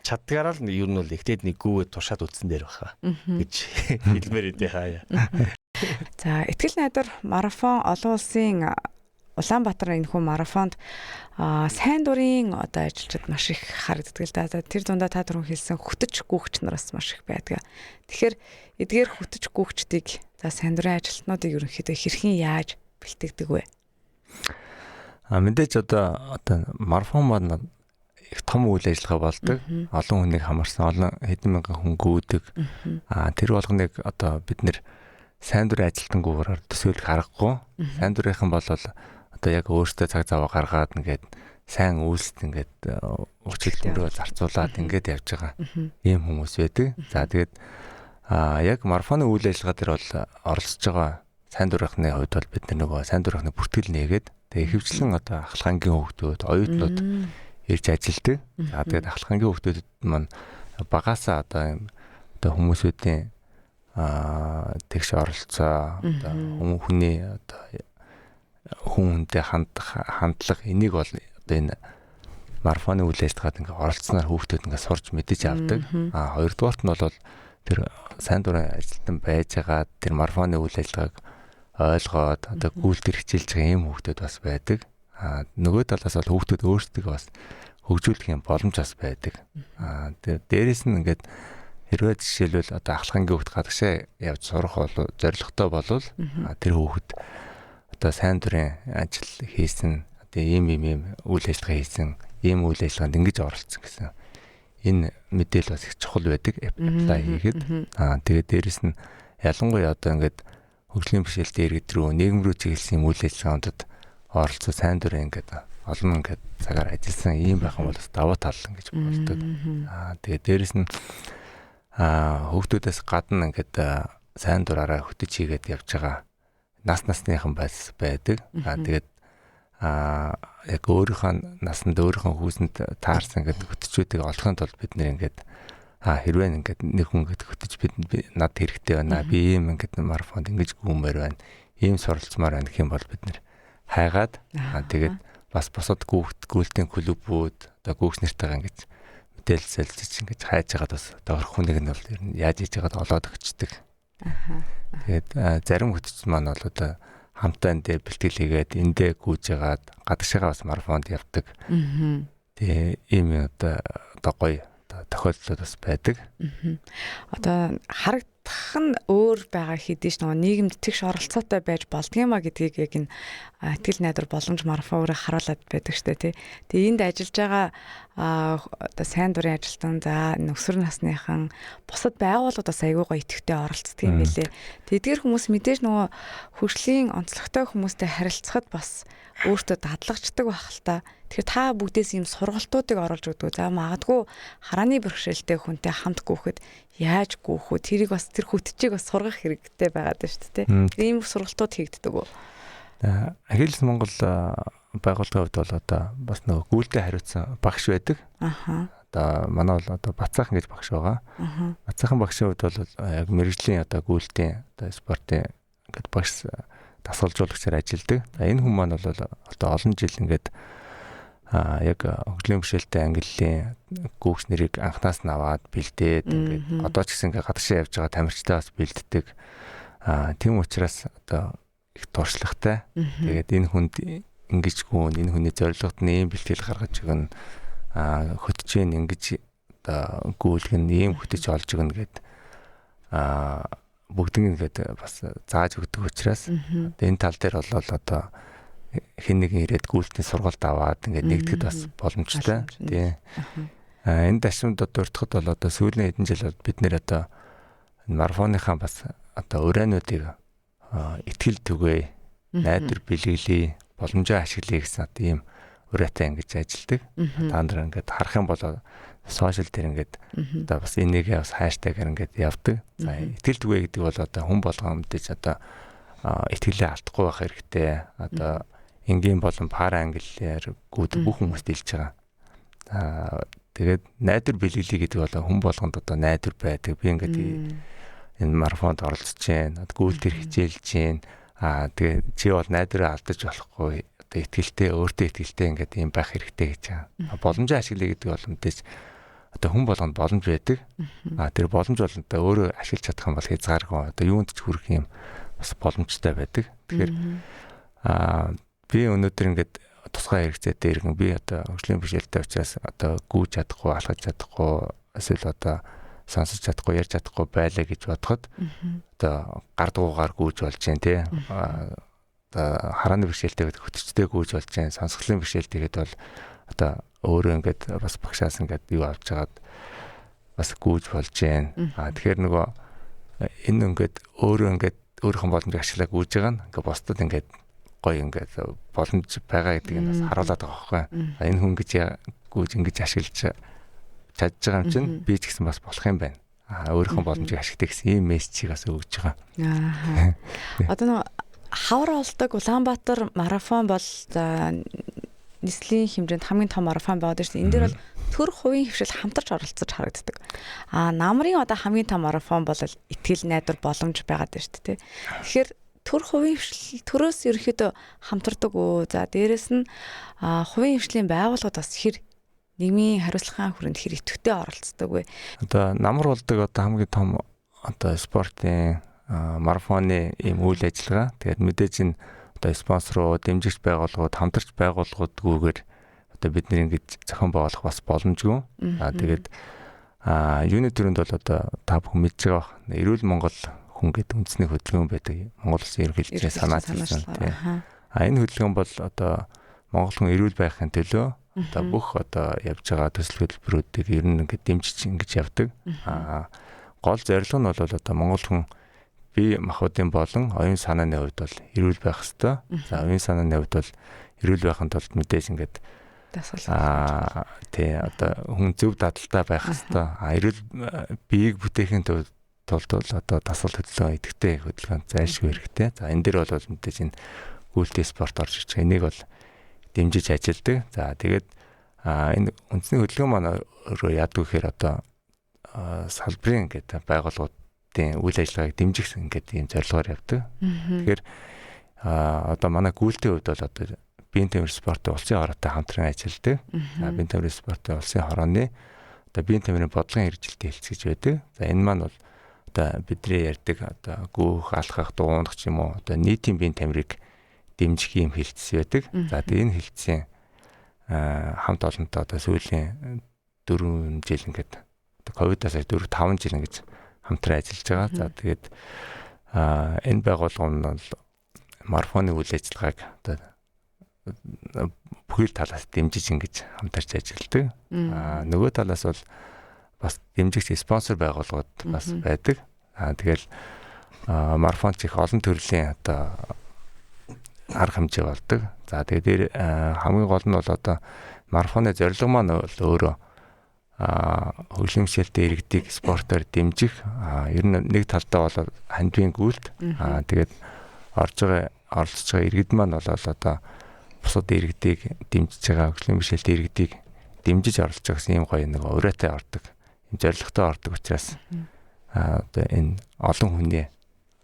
чаддгаараа л ер нь бол ихтэйд нэг гүвэд туршаад үтсэн дээр баха гэж хэлмээр идэ хаяа. За ихтгэл найдар марафон олон улсын Улаанбаатар энэ хүн марафонд сайн дурын одоо ажилчид маш их харагддаг л да. Тэр дундаа та түрүүн хэлсэн хөтөч гүгч нараас маш их байдаг. Тэгэхээр эдгээр хөтөч гүгчдийг за сайн дурын ажилтнуудыг ерөнхийдөө хэрхэн яаж бэлтгэдэг вэ? Мэдээж одоо марафон маань их том үйл ажиллагаа болдог. Олон хүнийг хамарсан, олон хэдэн мянган хүн гүйдэг. Тэр болгоныг одоо бид нэр сайн дурын ажилтангуудаар төсөөлөх аргагүй. Сайн дурынхан бол одоо яг өөртөө цаг зав гаргаад ингээд сайн үйлсэд ингээд өчигд өрөө зарцуулаад ингээд явж байгаа ийм хүмүүс байдаг. За тэгээд яг марафоны үйл ажиллагаа дээр бол оролцож байгаа сайн дурынхны хувьд бол бид нөгөө сайн дурынхны бүртгэл нээгээд тэгээд ихэвчлэн одоо ахлахангийн хүүхдүүд, оюутнууд ирж ажилдаг. За тэгээд ахлахангийн хүүхдүүд маань багаасаа одоо хүмүүсүүдийн тэгш оролцоо одоо хүний одоо хүнтэй хандлага энийг бол одоо энэ марафоны үйл ажиллагаад ингээ оролцсноор хүүхдүүд ингээ сурч мэдэж авдаг. Хоёрдугаарт нь бол тэр сайн дурын ажилтан байж байгаа тэр марафоны үйл ажиллагааг ойлгоод одоо гүйлтэр хичээлж байгаа юм хүүхдүүд бас байдаг. Нөгөө талаас бол хүүхдүүд өөрсдөө бас хөгжүүлэх юм боломж бас байдаг. Тэгээд дээрэс нь ингээд хэрвээ жишээлбэл одоо ахлахангийн хүүхэд гадагшаа явж сурах бол зорилготой болвол тэр хүүхэд одоо сайн дурын ажил хийсэн, одоо ийм үйл ажиллагаа хийсэн, ийм үйл ажиллагаанд ингэж оролцсон гэсэн энэ мэдээлэл бас их чухал байдаг. Apply хийгээд тэгээд дээрэс нь ялангуяа одоо ингээд хөгжлийн бэрхшээлтэй иргэд рүү нийгэм рүү чиглэсэн үйл ажиллагаандад оролцсон сайн дурын ингээд олон ингээд цагаар ажилласан ийм байх юм бол бас даваа тал ингэж болдог. Тэгээд дээрэс нь хүүхдүүдээс гадна ингээд сайн дураараа хөтөж хийгээд явж байгаа насныхан байдаг. Тэгээд яг өөрийнхөө насанд өөрийнхөө хүүсэнд таарсан ингээд хөтөчүүдийг олохын тулд бид нэр ингээд хэрвээ ингээд нэг хүн ингээд хөтөж над хэрэгтэй байна. Би ийм ингээд марафонд ингэж гүмээр байна. Ийм суралцмаар байна гэх юм бол бид нэр хайгаад тэгээд бас босод гүйлтийн клубүүд одоо гүүгч нартайгаа ингэж мэдээлэл солилцож ингэж хайж байгаад бас доорх хүнийг нь бол ер нь яаж хийж байгаад олоод өгчдөг. Тэгээд зарим хөтөч маань бол одоо хамтаа эндээ бэлтгэл хийгээд эндээ гүйж ягаад гадагшаага бас марафонд явдаг. Тэгээ ийм одоо гоё тохиолдлууд бас байдаг. Одоо харагдах нь өөр байгаа хэдий ч нөгөө нийгэмд тэгш оролцоотой байж болдгиймаа гэдгийг яг энэ итгэл найдвар боломж марафон өөрөө харуулад байдаг штэ тий. Тэгээ энд ажиллаж байгаа одоо сайн дурын ажилтан за өсвөр насныхан бусад байгууллагууд бас аягүй гоё идэвхтэй оролцдог юм билэ. Тэдгээр хүмүүс мэдээж нөгөө хөгжлийн онцлогтой хүмүүстэй харилцахад бас өөртөө дадлагчдаг байх л та. Тэгэхээр та бүгдээс ийм сургалтуудыг оруулж өгдөг. За магадгүй харааны бэрхшээлтэй хүнтэй хамт гүйхэд яаж гүйх вэ? Тэрийг бас тэр хөтчийг бас сургах хэрэгтэй байгаад байна шүү дээ. Тийм сургалтууд хийгддэг үү? Ахилс Монгол байгууллагын хувьд бол одоо бас нөгөө гүйлтэд хариуцсан багш байдаг. Одоо манай бол одоо Бацаахан гэж багш байгаа. Бацаахан багшийн хувьд бол яг мэрэгжлийн одоо гүйлтийн одоо спортын ингээд багш дасгалжуулагчаар ажилладаг. Энэ хүн маань бол одоо олон жил ингээд яг хөгжлийн бэрхшээлтэй ангиллын гүүгч нэрийг анхнаас нь аваад бэлдээд ингээд одоо ч гэсэн ингээд гадагшаа явж байгаа тамирчтай бас бэлддэг. Тийм учраас одоо их туршлагатай. Тэгээд энэ хүнд ингэж гүн энэ хүний зорилгот нь ийм бэлтгэл гаргаж өгнө. Хөтжийн ингэж одоо гүйлгэн ийм хөтөж олж өгнө гэд бүгднийг ингээд бас зааж өгдөг учраас энэ тал дээр бол одоо хэн нэгэн ирээд гүйлтийн сургалт аваад ингээд нэгдэхэд бас боломжтой. Тийм. Энэ дашмд одоо уртхад бол одоо сүүлийн хэдэн жил бол бид нэр одоо марафоныхаа бас одоо ураануудыг итгэл түгээе, найдвар бэлгэлээ, боломжоо ашиглая гэсэн одоо ийм ураатай ингэж ажилладаг. Та нар ингээд харах юм бол сошиал дээр ингээд одоо бас энийгээ бас хаштагаар ингээд явдаг. За итгэл түгээ гэдэг бол одоо хүн болгон мэдээж одоо итгэлээ алдахгүй байх хэрэгтэй. Одоо энгийн болон пара англиар гүйдэг бүх хүмүүст илж байгаа. Тэгээд найдвар бэлгэлээ гэдэг бол хүн болгонд одоо найдвар байдаг. Би ингээд энэ марафонд оролцож байна. Гүйлтэр хичээлж байна. Тэгээд чи бол найдвараа алдаж болохгүй. Одоо итгэлтэй, өөртөө итгэлтэй ингээд юм байх хэрэгтэй гэж байгаа. Боломжоо ашиглая гэдэг бол мэдээж одоо хүн болгонд боломж байдаг. Тэр боломж бол одоо өөрөө ашиглаж чадах юм бол хязгааргүй. Одоо юунд ч хүрэх юм бас боломжтой байдаг. Тэгэхээр би өнөөдөр ингээд тусгай хэрэгцээтэй иргэн би одоо хөгжлийн бэрхшээлтэй учраас одоо гүйж чадахгүй, алхаж чадахгүй, эсвэл одоо сонсож чадахгүй, ярьж чадахгүй байлаа гэж бодоход одоо гардгуугаар гүйж болж जैन тий. Одоо харааны бэрхшээлтэй гэдэг хөтөчтэй гүйж болж जैन, сонсголын бэрхшээлтэйгээд бол одоо өөрөө ингээд бас багшаас ингээд юу авч жагаад бас гүйж болж जैन. Тэгэхээр нөгөө энэ ингээд өөрөө ингээд өөрийнхөө боломжийг ашиглаад гүйж байгаа нь ингээд бусдад ингээд гоё ингээд боломж байгаа гэдгийг нь бас харуулдаг байгаа байхгүй. Энэ хүн гэж гүйж ингэж ашиглаж чадж байгаа юм чинь би ч гэсэн бас болох юм байна. Өөрийнхөө боломжийг ашигладаг гэсэн ийм мессежийг бас өгж байгаа. Одоо нөгөө хавар олдог Улаанбаатар марафон бол нийслэлийн хэмжээнд хамгийн том марафон байгаад байна шүү дээ. Энэ дээр бол төр хувийн хвшил хамтарч оролцож харагддаг. Намрын одоо хамгийн том марафон бол итгэл найдвар боломж байгаад байна шүү дээ. Тэгэхээр төр хувийн хвшил төрөөс ерөөхдөө хамтардаг уу. За дээрэс нь хувийн хвшлийн байгууллагууд бас хэр нийгмийн хариуцлагын хүрээнд хэр идэвхтэй оролцдог вэ? Одоо намар болдог одоо хамгийн том одоо спортын марафоны ийм үйл ажиллагаа. Тэгээд мэдээж энэ одоо спонсорууд, дэмжигч байгууллагууд, хамтарч байгууллагуудгүйгээр одоо бид нэг ингэж зохион байгуулах бас боломжгүй. Тэгээд юуны төрөнд бол одоо та бүхэн мэдж байгаа. Эрүүл Монгол хүн гэдэг үндэсний хөдөлгөөн байдаг. Монгол Улсын ерөнхий хэлбэрийн санаачилсан тийм. Энэ хөдөлгөөн бол одоо Монгол хүн эрүүл байхын төлөө одоо бүх одоо явж байгаа төсөл хөтөлбөрүүдийг ер нь ингээд дэмжиж ингэж явдаг. Гол зорилго нь бол одоо Монгол хүн бие махбодын болон оюун санааны хувьд бол эрүүл байх ёстой. За оюун санааны хувьд бол эрүүл байхын тулд мэдээж ингээд тий одоо хүн зөв дадалтай байх ёстой. Эрүүл биеийг бүтээхийн тулд бол одоо дасгал хөдөлгөөн идэвхтэй хөдөлгөөн зайлшгүй хэрэгтэй. За энэ дээр бол мэдээж энэ гүйлтийн спорт орж ирж байгаа. Энийг бол дэмжиж ажилладаг. За тэгээд энэ үндэсний хөдөлгөөн маань өөрөө яадаг гэхээр одоо салбарын гэдэг байгууллагуудын үйл ажиллагааг дэмжих ингээд ийм зорилгоор явдаг. Тэгэхээр одоо манай гүйлтийн хувьд бол одоо биеийн тамирын спортын улсын хороотой хамтран ажилладаг. Биеийн тамирын спортын улсын хорооны одоо биеийн тамирын бодлогын хэрэгжилтийн хэлтс гэж байдаг. За энэ маань бол одоо бидний ярьдаг одоо гүүх, алхах, дуунах ч юм уу одоо нийтийн биеийн тамирыг дэмжих юм хэлтс байдаг. За тэгээ энэ хэлтсийн хамт олонтой одоо сүүлийн 4 жил ингээд одоо ковидаас 4-5 жил ингэж хамтран ажиллаж байгаа. За тэгээд энэ байгууллага нь бол марафоны үйл ажиллагааг одоо бүхэл талаас дэмжиж ингэж хамтарч ажилладаг. Нөгөө талаас бол бас дэмжигч спонсор байгууллагууд бас байдаг. Тэгэл марафонч их олон төрлийн одоо арга хэмжээ болдог. За тэгээд хамгийн гол нь бол одоо марафоны зорилго маань бол өөрөө хөгжлийн хэмжээлтэй иргэдийг спортоор дэмжих. Ер нь нэг талдаа бол хандвийн гүйлт. Тэгээд оролцож байгаа иргэд маань бол одоо бусад иргэдийг дэмжиж байгаа хөгжлийн хэмжээлтэй иргэдийг дэмжиж оролцож байгаа гэсэн ийм гоё нэг ураатай ордог. Ийм зорилготой ордог учраас одоо энэ олон хүний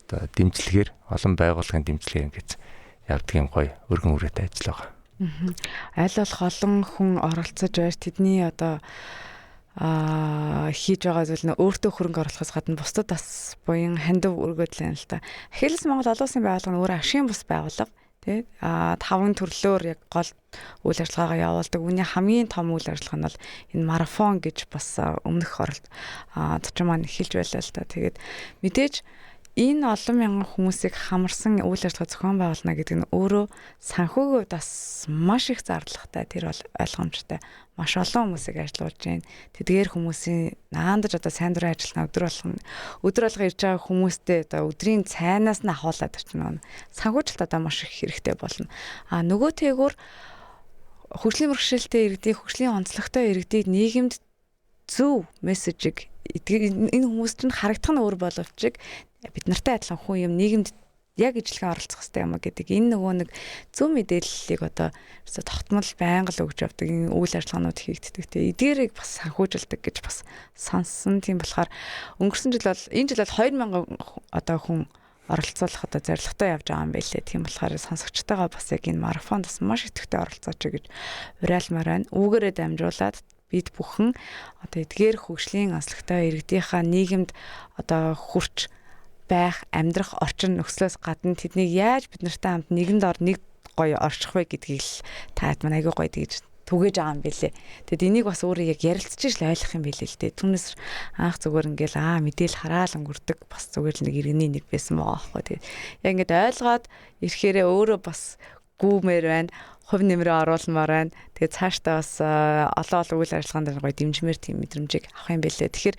одоо дэмжлэгээр олон байгууллагын дэмжлэгээр ингэж явдаг юм гоё өргөн үрээтэй ажил байгаа. Аль болох олон хүн оролцож байж тэдний одоо хийж байгаа зүйл нь өөртөө хөрөнгө оруулахаас гадна бусдад бас буян хандив өргөд л юм л та. Ахилс Монгол олон улсын байгууллага нь өөрөө ашигын бус байгууллага тий 5 төрлөөр яг гол үйл ажиллагаагаа явуулдаг. Үүний хамгийн том үйл ажиллагаа нь бол энэ марафон гэж бас өмнөх зочин маань эхэлж байлаа л та. Тэгээд мэдээж энэ олон мянган хүмүүсийг хамарсан үйл ажиллагаа зохион байгуулна гэдэг нь өөрөө санхүүгийн хувьд бас маш их зардалтай. Тэр бол ойлгомжтой. Маш олон хүмүүсийг ажилуулж байна. Тэдгээр хүмүүсийн наандаж одоо сайн дурын ажиллана өдөр болго ирж байгаа хүмүүстэй одоо өдрийн цайнаас нь ахуулаад ирчихнэ. Санхүүжилт одоо маш их хэрэгтэй болно. Нөгөө тэйгүүр хөгжлийн бэрхшээлтэй иргэдийг, хөгжлийн онцлогтой иргэдийг нийгэмд зөв мессежийг энэ хүмүүс чинь харагдах нь өөр боловч бид нартай адилхан хүн юм нийгэмд яг ижилхэн оролцох хэрэгтэй юм гэдэг энэ нөгөө нэг зөв мэдээллийг одоо тогтмол байнга л өгж явдаг энэ үйл ажиллагаанууд хийгддэг те эдгээрийг бас санхүүжилдэг гэж бас сонссон. Тийм болохоор өнгөрсөн жил бол энэ жил бол 2000 одоо хүн оролцуулах одоо зорилготой явж байгаа юм байлээ. Тийм болохоор сонсогчтойгоо бас яг энэ марафонд бас маш идэвхтэй оролцооч гэж уриалмаар байна. Үүгээрээ дамжуулаад бид бүхэн одоо эдгээр хөгжлийн онцлогтой иргэдийнхаа нийгэмд одоо хүрч байх амьдрах орчин нөхцлөөс гадна тэднийг яаж бид нартай хамт нэгэнд нэг гоё орчих вэ гэдгийг л таад маань айгүй гоё тэгж түгэж байгаа юм билээ. Тэгэд энийг бас өөрөө яг ярилцчих л ойлгох юм билээ л дээ. Түүнээс анх зүгээр ингээл мэдээл хараал өнгөрдөг бас зүгээр л нэг иргэний нэг байсан байгаа аахгүй. Тэгээд яг ингээд ойлгоод ирэхээрээ өөрөө бас гүүмээр байна. Хувь нэмрээ оруулмаар байна. Тэгээд цаашдаа бас олон үйл ажиллагаанд гоё дэмжмээр тийм мэдрэмжийг авах юм билээ. Тэгэхээр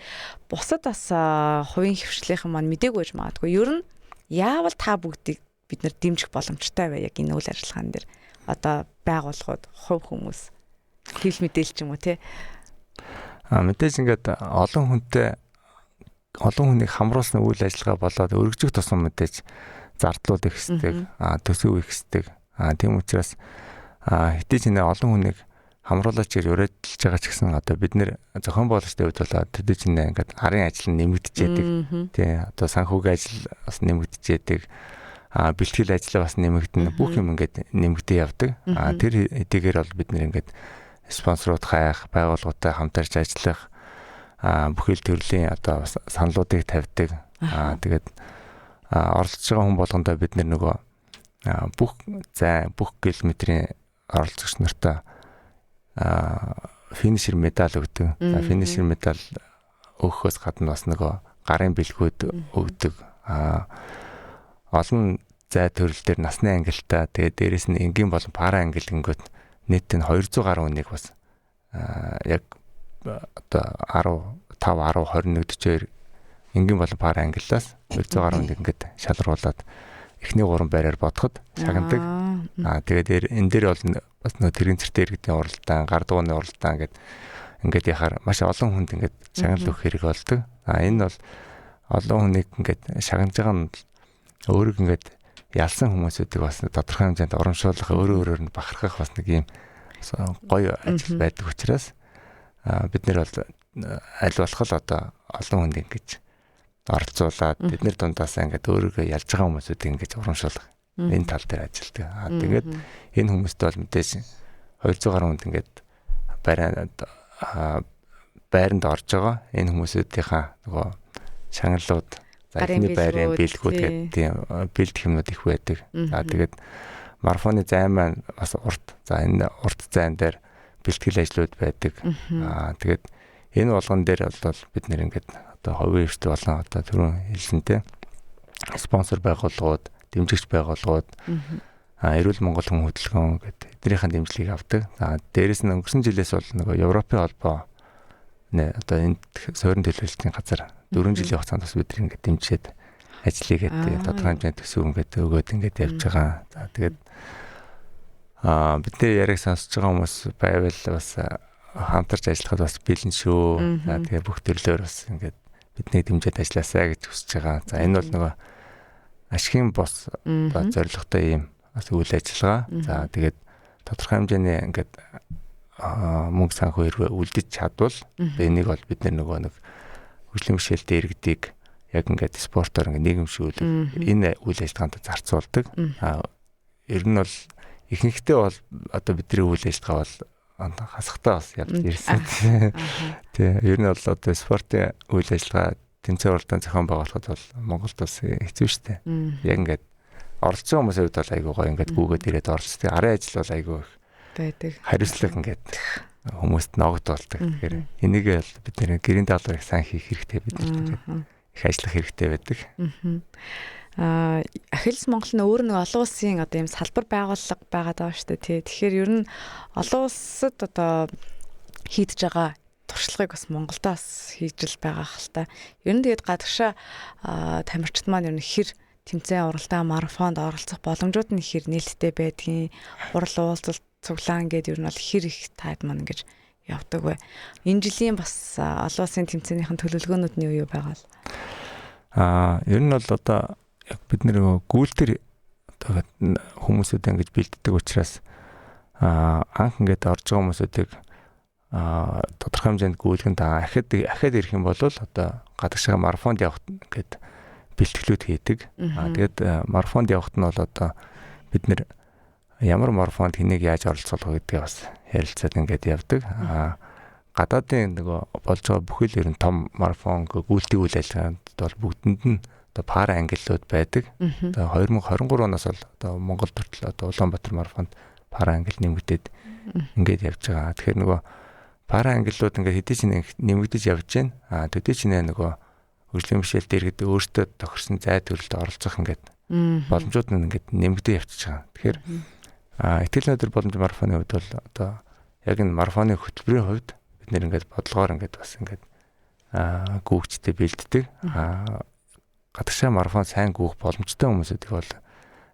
бусад бас хувийн хвшлийнхэн маань мдэггүй байж магадгүй. Ер нь яавал та бүгдийг бид нар дэмжих боломжтой бай яг энэ үйл ажиллагаан дээр. Одоо байгууллагууд, хувь хүмүүс хэл мэдээлч юм уу те. Мэдээж ингээд олон хүнийг хамруулсан үйл ажиллагаа болоод өргөжих тусам мэдээж зардлууд их хэсдэг, төсөв их хэсдэг. Тийм учраас хэдий ч нэ олон хүнийг хамруулаач гэж уриалж байгаа ч гэсэн одоо бид нэр зохион байгуулагчдын хувьд бол хэдий ч нэ ингээд арын ажил нь нэмэгдчихэд тий одоо санхүүгийн ажил бас нэмэгдчихэд бэлтгэл ажлаа бас нэмэгдэнэ бүх юм ингээд нэмэгдээ явдаг. Тэр хэдийгээр бол бид нэр ингээд спонсорууд хайх, байгууллагуудтай хамтарч ажиллах, бүхэл төрлийн одоо саналуудыг тавьдаг. Тэгээд оролцож байгаа хүн болгондоо бид нөгөө бүх километрийн оролцогч нартай финишер медаль өгдөг. За финишер медаль өгөхөөс гадна бас нөгөө гарын бэлгүүд өгдөг. Олон зай төрөл дээр насны ангилтаа тэгээд дээрэс нь энгийн болон пара ангил гингөт нийт нь 200 гаруй хүнийг бас яг одоо 15 10 21 42 энгийн болон пара ангиллаас 200 гаруй хүнийг ингээд шалруулад эхний 3 байраар бодоход шагнадаг. Тэгээд энэ дээр бол бас нөгөө тэрийн цэртэй иргэдийн уралдаан, гар дууны уралдаан ингээд яхаар маш олон хүнд ингээд шагнал өгөх хэрэг болдог. Энэ бол олон хүнийг ингээд шагнаж байгаа нь өөрөг ингээд ялсан хүмүүсүүдийг бас тодорхой хэмжээнд урамшуулах, өөрөөр нь бахархах бас нэг юм гоё ажил байдаг учраас бид нэр бол аль болох л одоо олон хүнд ингэж оролцуулаад бидний дундаасаа ингээд өөрийгөө ялж байгаа хүмүүсүүдийг ингэж урамшуулах энэ тал дээр ажилладаг. Тэгээд энэ хүмүүстэй бол мэдээж 200 гаруй хүнд ингээд байранд орж байгаа энэ хүмүүсүүдийнхаа нөгөө шагналууд эхний байрын бэлгүүд гэдэг бэлдэх юмнууд их байдаг. Тэгээд марафоны зай маань бас урт. Энэ урт зайн дээр бэлтгэл ажлууд байдаг. Тэгээд энэ болгон дээр бол бид нэр ингээд одоо ховын эрхт болон одоо түрүүн хэлсэнтэй спонсор байгууллагууд, дэмжигч байгууллагууд, эрүүл Монгол хүн хөдөлгөөн гэдэг эднийхэн дэмжлэгийг авдаг. Дээрээс нь өнгөрсөн жилээс бол нөгөө Европын холбоо одоо энэ суурин төлөвлөлтийн газар 4 жилийн хугацаанд бас бид ингээд дэмжиж ажлыг гэдэг тодорхой хэмжээний төсөв ингээд өгөөд ингээд явж байгаа. За тэгээд бидний яриаг сонсож байгаа хүмүүс байвал бас хамтарч ажиллахад бас бэлэн шүү. За тэгээд бүх төрлөөр бас ингээд бидний дэмжиж ажилласаа гэж хүсэж байгаа. За энэ бол нөгөө ашигын бос зорилготой ийм бас үйл ажиллагаа. За тэгээд тодорхой хэмжээний ингээд мөнгө санхүү хэрвээ үлдэж чадвал энийг бол бид нөгөө нэг хөгжлийн бэрхшээлтэй иргэдийг яг ингээд спортоор ингээд нийгэмшүүлэх энэ үйл ажиллагаанд зарцуулдаг. Ер нь бол ихэнхдээ бол одоо бидний үйл ажиллагаа бол хасахтаа бас явж ирсэн. Тий, ер нь бол одоо спортын үйл ажиллагаа тэмцээн уралдаан зохион байгуулахад бол Монголд бас хэцүү шттэ. Яг ингээд оролцсон хүмүүсийн хувьд бол айгүй гоё ингээд гүгээд ирээд оролцдог. Арын ажил бол айгүй байдаг. Хариуцлага ингээд хүмүүст ногдуулдаг. Тэгэхээр энийг л бид нэр гэрийн даалгаврыг сайн хийх хэрэгтэй бид нар их ажиллах хэрэгтэй байдаг. Ахилс Монгол нь өөр нэг олон улсын одоо ийм салбар байгууллага байгаад байгаа шүү дээ тий. Тэгэхээр ер нь олон улсад одоо хийдэж байгаа туршлагыг бас Монголдо бас хийж л байгаа хэл та. Ер нь тэгээд гадагшаа тамирчид маань ер нь хэр тэмцээн уралдаан марафонд оролцох боломжууд нь хэр нээлттэй байдгийг урал уулзалт цуглаан гэдэг ер нь бол хэр их таад маань ингэж явдаг вэ. Энэ жилийн бас олон улсын тэмцээнийхэн төлөвлөгөөнүүд нь юу байгаа л. Ер нь бол одоо яг бид нэр гүйлтэр одоо хүмүүсүүд ингэж бэлддэг учраас анх ингэж орж байгаа хүмүүсүүдийг тодорхой хэмжээнд гүйлгэнд ахад ирэх юм бол одоо гадагшаа марафонд явах гэдэг бэлтгэлүүд хийдэг. Тэгээд марафонд явахт нь бол одоо бид нэр ямар марафонд хэнийг яаж оролцуулах гэдгээ бас ярилцаад ингээд явдаг. Гадаадын нөгөө болж байгаа бүхэл ер нь том марафон гүйлтийн үйл ажиллагаанд бол бүгдэнд нь одоо пара ангиллууд байдаг. Одоо 2023 оноос бол одоо Монгол төртөл одоо Улаанбаатар марафонд пара ангил нэмэгдээд ингээд явж байгаа. Тэгэхээр нөгөө пара ангиллууд ингээд хэдий ч нэмэгдэж явж байна. Төдий ч нөгөө хөгжлийн бэрхшээлтэй иргэд өөртөө тохирсон зай төрөлд оролцох ингээд боломжууд нь ингээд нэмэгдэж явчихж байгаа. Тэгэхээр итгэл найдар боломж марафоны хувьд бол одоо яг энэ марафоны хөтөлбөрийн хувьд бид нэр ингээд бодлогоор ингээд бас ингээд гүгчтэй бэлддэг. Гадагшаа марафон сайн гүөх боломжтой хүмүүсүүдийг бол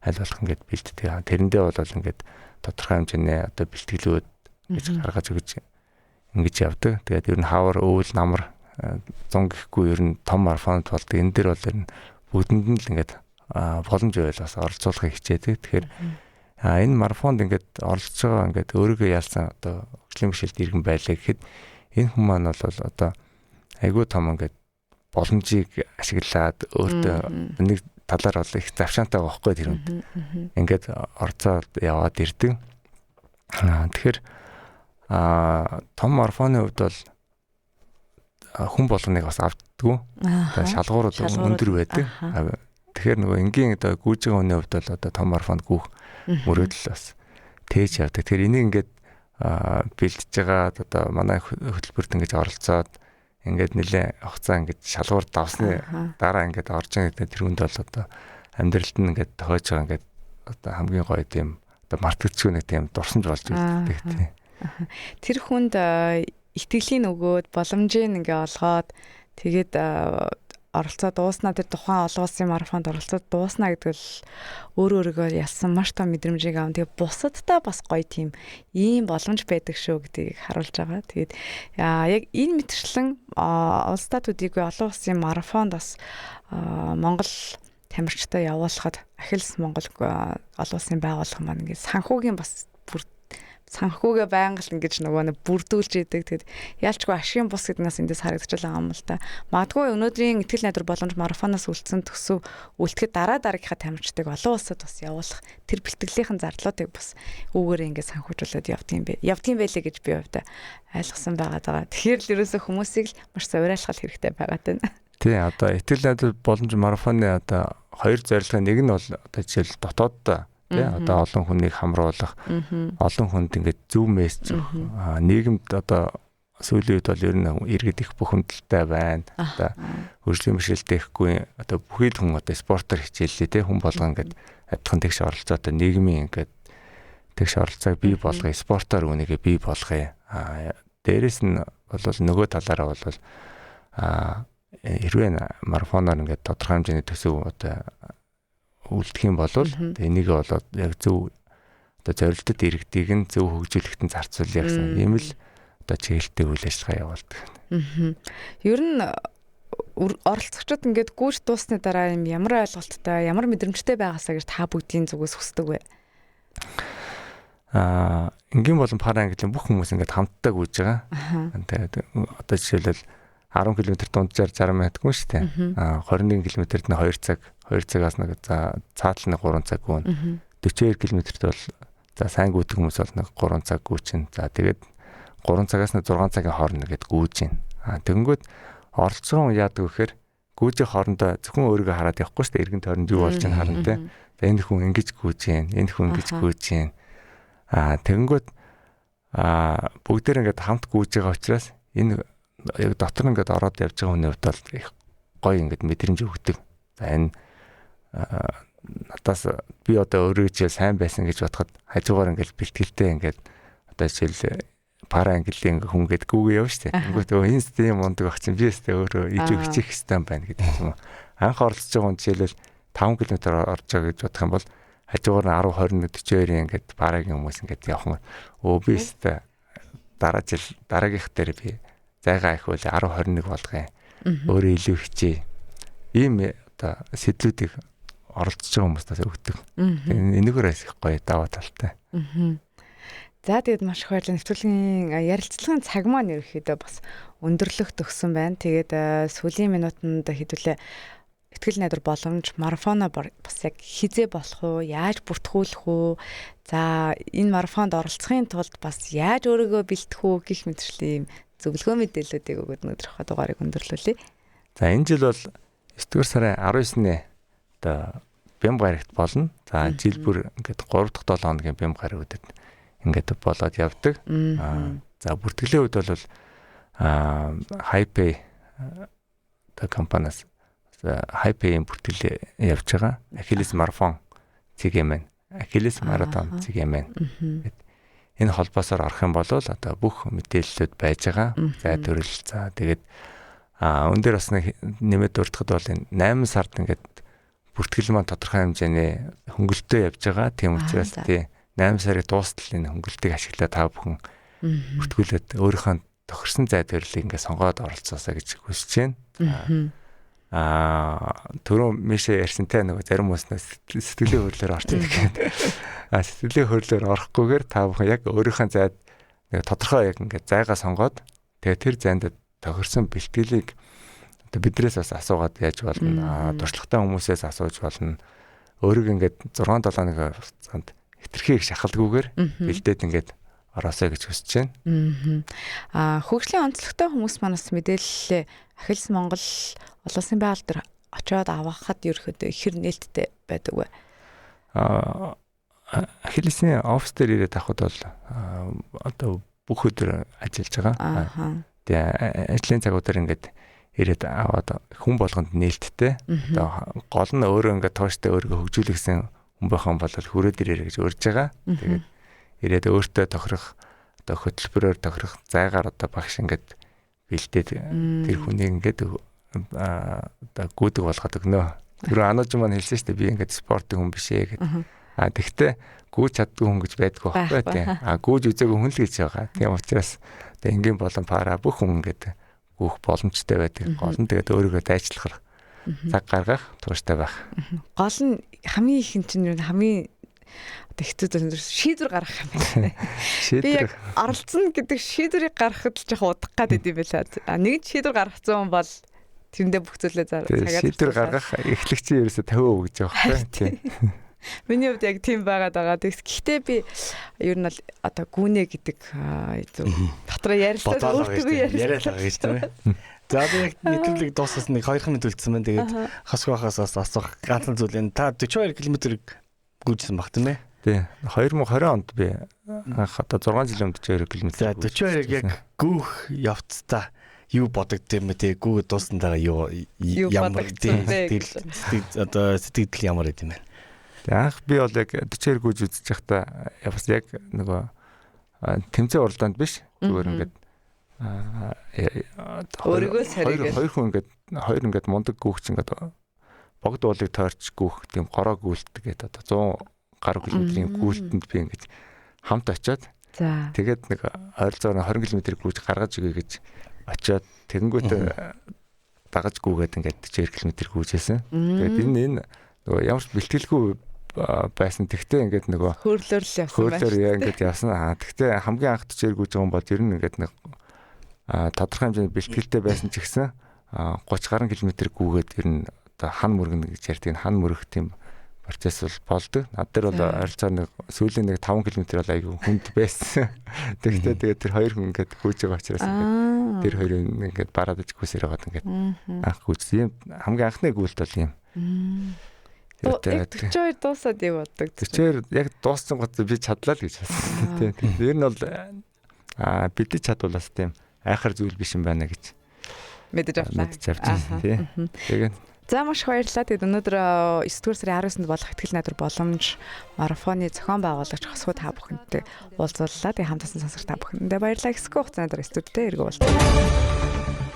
аль болох ингээд бэлддэг. Тэрэндээ бол ингээд тодорхой хэмжээний одоо бэлтгэлүүд гэж гаргаж өгч ингэж явдаг. Тэгээд ер нь хавар, өвөл, намар 100 гэхгүй ер нь том марафонд болдог. Энэ дээр бол ер нь бүгдэнд нь л ингээд боломж байвал бас оролцуулахыг хичээдэг. Тэгэхээр энэ марафонд ингээд оролцож байгаа ингээд өөрийгөө ялсан одоо хөгжлийн бэрхшээлт иргэн байлаа гэхэд энэ хүмүүс маань бол одоо айгүй том ингээд боломжийг ашиглаад өөртөө нэг талаар бол их завшаантай байгаа байхгүй тэр үнд. Ингээд орцоод яваад ирдэг. Тэгэхээр том марафоны хувьд бол хүн болгоныг бас авддаггүй. Шалгуурууд өндөр байдаг. Тэгэхээр нөгөө энгийн одоо гүйж байгаа хүний хувьд бол одоо том марафонд гүйх мөрөөдөл бас тээж явдаг. Тэгэхээр энийг ингээд бэлдэж байгаа одоо манай хөтөлбөрт ингэж оролцоод ингээд нэлээ хугацаа ингээд шалгуур давсны дараа ингээд орж байгаа тэрүүнд бол одоо амьдралд нь ингээд тохиож байгаа ингээд одоо хамгийн гоё тийм одоо мартагдчихгүй нэг тийм дурсамж болж ирдэг тийм. Тэр хүнд итгэлийн өгөөд боломжийг ингээ олгоод тэгээд оролцоо дууснаа тэр тухайн олон улсын марафонд оролцоод дууснаа гэдэг л өөрөөгөө ялсан маш том мэдрэмжийг аван тэгээд бусадтай бас гоё тийм ийм боломж байдаг шүү гэдгийг харуулж байгаа. Тэгээд яг энэ мэтчлэн улс төдийгүй олон улсын марафонд бас Монгол тамирчтай явуулахад Ахилс Монгол олон улсын байгууллага маань ингээд санхүүгийн бас санхүүгээ байнга л ингэж нөгөө бүрдүүлж идэг. Тэгэд ялчгүй ашигын бус гэдгээс эндээс харагдчихлаа юм л да. Магадгүй өнөөдрийн итгэл найдвар боломж марафоноос үлдсэн төсөв үлдэхэд дараагийнхаа тамирчдыг олон улсад бас явуулах тэр бэлтгэлийнхэн зарлуудыг бас үүгээр ингэ санхүүжүүлээд явдгийн байлээ гэж би хувьдаа ойлгосон байгаа. Тэгэхээр л ерөөсөө хүмүүсийг л маш совирлахал хэрэгтэй байгаад байна. Тий, одоо итгэл найдвар боломж марафоны одоо хоёр зорилго нэг нь бол одоо жишээл дотооддоо тий одоо олон хүнийг хамруулах, олон хүнд ингээд зөв мессеж нийгэмд одоо сүүлийн үед бол ер нь иргэд их бухимдалтай байна. Одоо хөгжлийн бэрхшээлтэй ихгүй одоо бүхий л хүн одоо спортоор хичээллээ тий хүн болгон ингээд адилхан тэгш оролцоотой нийгмийн ингээд тэгш оролцоог бий болгоё, спортоор үнийгээ бий болгоё. Дээрэс нь бол нөгөө талаараа бол хэрвээ марафоноор ингээд тодорхой хэмжээний төсөв одоо үлдэх юм бол энийг болоод яг зөв одоо зорилтод иргэдийг нь зөв хөгжүүлэхэд нь зарцуулъя гэсэн ийм л одоо чиглэлтэй үйл ажиллагаа явуулдаг. Ер нь оролцогчдод ингээд гүйж дуусны дараа юм ямар ойлголттой, ямар мэдрэмжтэй байгаасаа гэж та бүгдийн зүгээс хүсдэг вэ? Ингийн болон пара английн бүх хүмүүс ингээд хамтдаа гүйж байгаа. Тэгээд одоо жишээлбэл 10 км дунджаар 60 минутгүй шүү дээ. 21 км-д нь 2 цаг, 2 цагаас нэг за цаатлын 3 цаг гүн. 42 км-д бол за сайн гүйдэг хүмүүс бол нэг 3 цаг гүйчин. За тэгээд 3 цагаас нэг 6 цагийн хооронд ингээд гүйж байна. Тэгэнгүүт оролцсон хүн яадаг вэхээр гүйжийн хоорондоо зөвхөн өөрийгөө хараад явахгүй шүү дээ. Эргэн тойронд юу болж байгааг харна те. За энэ хүн ингэж гүйж байна, энэ хүн ингэж гүйж байна. Тэгэнгүүт бүгдээр ингээд хамт гүйж байгаа учраас энэ яг дотор ингээд ороод явж байгаа хүний хувьд бол их гоё ингээд мэдрэмж өгдөг. За энэ надаас би одоо өөрөө сайн байсан гэж бодоход хажуугаар ингээд бэлтгэлтэй ингээд одоо жишээл пара английн хүн гээд гүүгээ явна шүү дээ. Ингээд энэ сте мундаг баг чинь би өстэй өөрөө ижиг хичих хэвээр байна гэдэг юм. Анх оролцож байгаа хүн жишээлбэл 5 км орж байгаа гэж бодох юм бол хажуугаар нь 10 20 42 ингээд парагийн хүмүүс ингээд явах юм. Би өстэй дараагийнх дээр би зайгаа их үл 10 21 болгоё. Өөрөө илүү хичээ. Ийм одоо сэтлүүдийг оролцож байгаа хүмүүстээс өгдөг. Энэгээр их гоё даваа талтай. За тэгээд маш их баярлалаа. Нэвтрүүлгийн ярилцлагын цаг маань ерөөхдөө бас өндөрлөх төгсөн байна. Тэгээд сүүлийн минутанд хэдүүлээ итгэл найдвар боломж марафоно бас яг хизээ болох уу, яаж бүртгүүлэх үү? За энэ марафонд оролцохын тулд бас яаж өөрийгөө бэлтэх үү гэх мэтчлийн зөвлөгөө мэдээллүүдийг өгөөд өнөөдрийнхөө дугаарыг өндөрлүүлье. За энэ жил бол 9-р сарын 19-ний одоо бям гарагт болно. За жил бүр ингээд 3 дахь 7 хоногийн бям гарагуудад ингээд болоод явдаг. За бүртгэлийн үед бол Hypay одоо компаниас Hypay-ийн бүртгэл явж байгаа. Achilles марафон цэгийн маань. Achilles маратон цэгийн маань. Энэ холбоосоор орох юм бол одоо бүх мэдээллүүд байж байгаа. За төрөл за тэгээд өн дээр бас нэмээд дурдахад бол энэ 8 сард ингээд бүртгэл маань тодорхой хэмжээний хөнгөлөлтөд явж байгаа. Тийм учраас тий 8 сарын дуустал энэ хөнгөлөлтийг ашиглаад та бүхэн бүртгүүлээд өөрийнхөө тохирсон зай төрлийг ингээд сонгоод оролцоосаа гэж хүсэж байна. Түрүү Мишэ ярьсантай нөгөө зарим хүмүүст сэтгэлийн хөдлөлөөр орчих гэдэг. Сэтгэлийн хөдлөлөөр орохгүйгээр та бүхэн яг өөрийнхөө зайд нэг тодорхой яг ингээд зайгаа сонгоод тэгээ тэр зайд тохирсон бэлтгэлийг одоо биднээс бас асуугаад яаж болно. Туршлагатай хүмүүсээс асууж болно. Өөрийг ингээд 6-7 хугацаанд хэтэрхий их шахалгүйгээр бэлдээд ингээд ороосоо гэж хүсэж байна. Хөгжлийн онцлогтой хүмүүс манаас мэдээлэл Ахилс Монгол олон улсын байгууллага дээр очиод авахад ерөөхдөө ихэр нээлттэй байдаг вэ? Ахиллесийн офис дээр ирээд авахд бол одоо бүх өдөр ажиллаж байгаа. Тэгээ ажлын цагуудаар ингээд ирээд аваад хүн болгонд нээлттэй. Одоо гол нь өөрөө ингээд тууштай өөрийгөө хөгжүүлэхсэн хүн байхан бол хүрээд ирээрэй гэж урьж байгаа. Тэгээд ирээд өөртөө тохирох одоо хөтөлбөрөөр тохирох зайгаар одоо багш ингээд бэлдээд тэр хүнийг ингээд одоо гүйдэг болгоод өгнө. Тэр анууч маань хэлсэн шүү дээ би ингээд спортын хүн биш ээ гэдэг. Тэгтээ гүйж чаддгүй хүн гэж байдгүй байхгүй тийм. Гүйж үзээгүй хүн л гэж байгаа. Тийм учраас одоо энгийн болон пара бүх хүн ингээд гүйх боломжтой байдаг. Гол нь тэгээд өөрийгөө дайчлах цаг гаргах тууштай байх. Гол нь хамгийн ихэнд чинь хамгийн одоо хэцүү шийдвэр гаргах юм байна. Би яг оролцсон гэдэг шийдвэрийг гаргахад л жоох удах гэдэг юм байлаа. Нэг шийдвэр гаргацсан хүн бол тэрэндээ бүх зүйлээ цагаад шийдвэр гаргах эхлэгчийн ерөөсө 50% гэж байгаа байхгүй тийм. Миний хувьд яг тийм байгаад байгаа. Гэхдээ би ер нь бол одоо гүнэ гэдэг дотроо ярилцлаа өөртөө яриалаа гэж тийм. За би яг нийтлэг дуусгасан нэг 2 минут үлдсэн байна. Тэгээд хасгүй хасаас асуух ганцхан зүйл энэ та 42 км-ийг гүйжсэн баг тийм ээ. Тий. 2020 онд би анх одоо 6 жилийн өмнө 42 км. За 42-ыг яг гүйх явцдаа юу бодогд юм бэ? Гүйгээ дуусантайгаа юу ямар одоо сэтгэл ямар гэдэм бэ? Анх би бол яг 42 гүйж үзэж байхдаа бас яг нөгөө тэмцээн уралдаанд биш зүгээр ингээд өөрийгөө сарайг хоёр хүн ингээд мундаг гүйч ингээд богд уулыг тойрч гүйх тийм гороо гүйлтдэг гэдэг одоо 100 гаруй км-ийн гүйлтэнд би ингээд хамт очиод тэгээд нэг ойролцоогоор 20 км гүйж гаргаж өгье гэж очиод тэгэнгүүтээ дагаж гүйгээд ингээд 42 км гүйжсэн. Тэгээд энэ нөгөө ямар ч бэлтгэлгүй байсан. Тэгтээ ингээд нөгөө хөөрлөөр л явсан байна. Хөөрлөөр ингээд явсан. Тэгтээ хамгийн анх 40 гүйж байгаа юм бол ер нь ингээд нэг тодорхой хэмжээний бэлтгэлтэй байсан ч гэсэн 30 гаруй километр гүйгээд ер нь одоо хан мөргөн гэж ярьдаг. Хан мөрөх тийм процесс бол болдог. Над дээр бол ойролцоогоор нэг сүүлийн нэг 5 км бол айгүй хүнд байсан. Тэгтээ тэгээд тэр хоёр хүн ингээд гүйж байгаа учраас ингээд тэр хоёрын ингээд бараад иж гүйсээр байгаад ингээд анх гүйсэн. Ийм хамгийн анхны гүйлт бол ийм. 42 дуусаад юу боддог. 42 яг дууссан гот би чадлаа л гэж хэлсэн. Тийм. Ер нь бол бидний чадвалаас тийм айхар зүйл биш юм байна гэж мэдэж авлаа. Мэдэж авчихсан тийм. Тэгээд за маш баярлалаа. Тэгээд өнөөдөр 9-р сарын 19-нд болох ихтгэл найдвар боломж марафоны зохион байгуулагч Хосгоо та бүхэнтэй уулзууллаа. Тэгээд хамтдаа сонсох та бүхэндээ баярлалаа. Хэсэг хугацаанд студидтэй эргүүлсэн.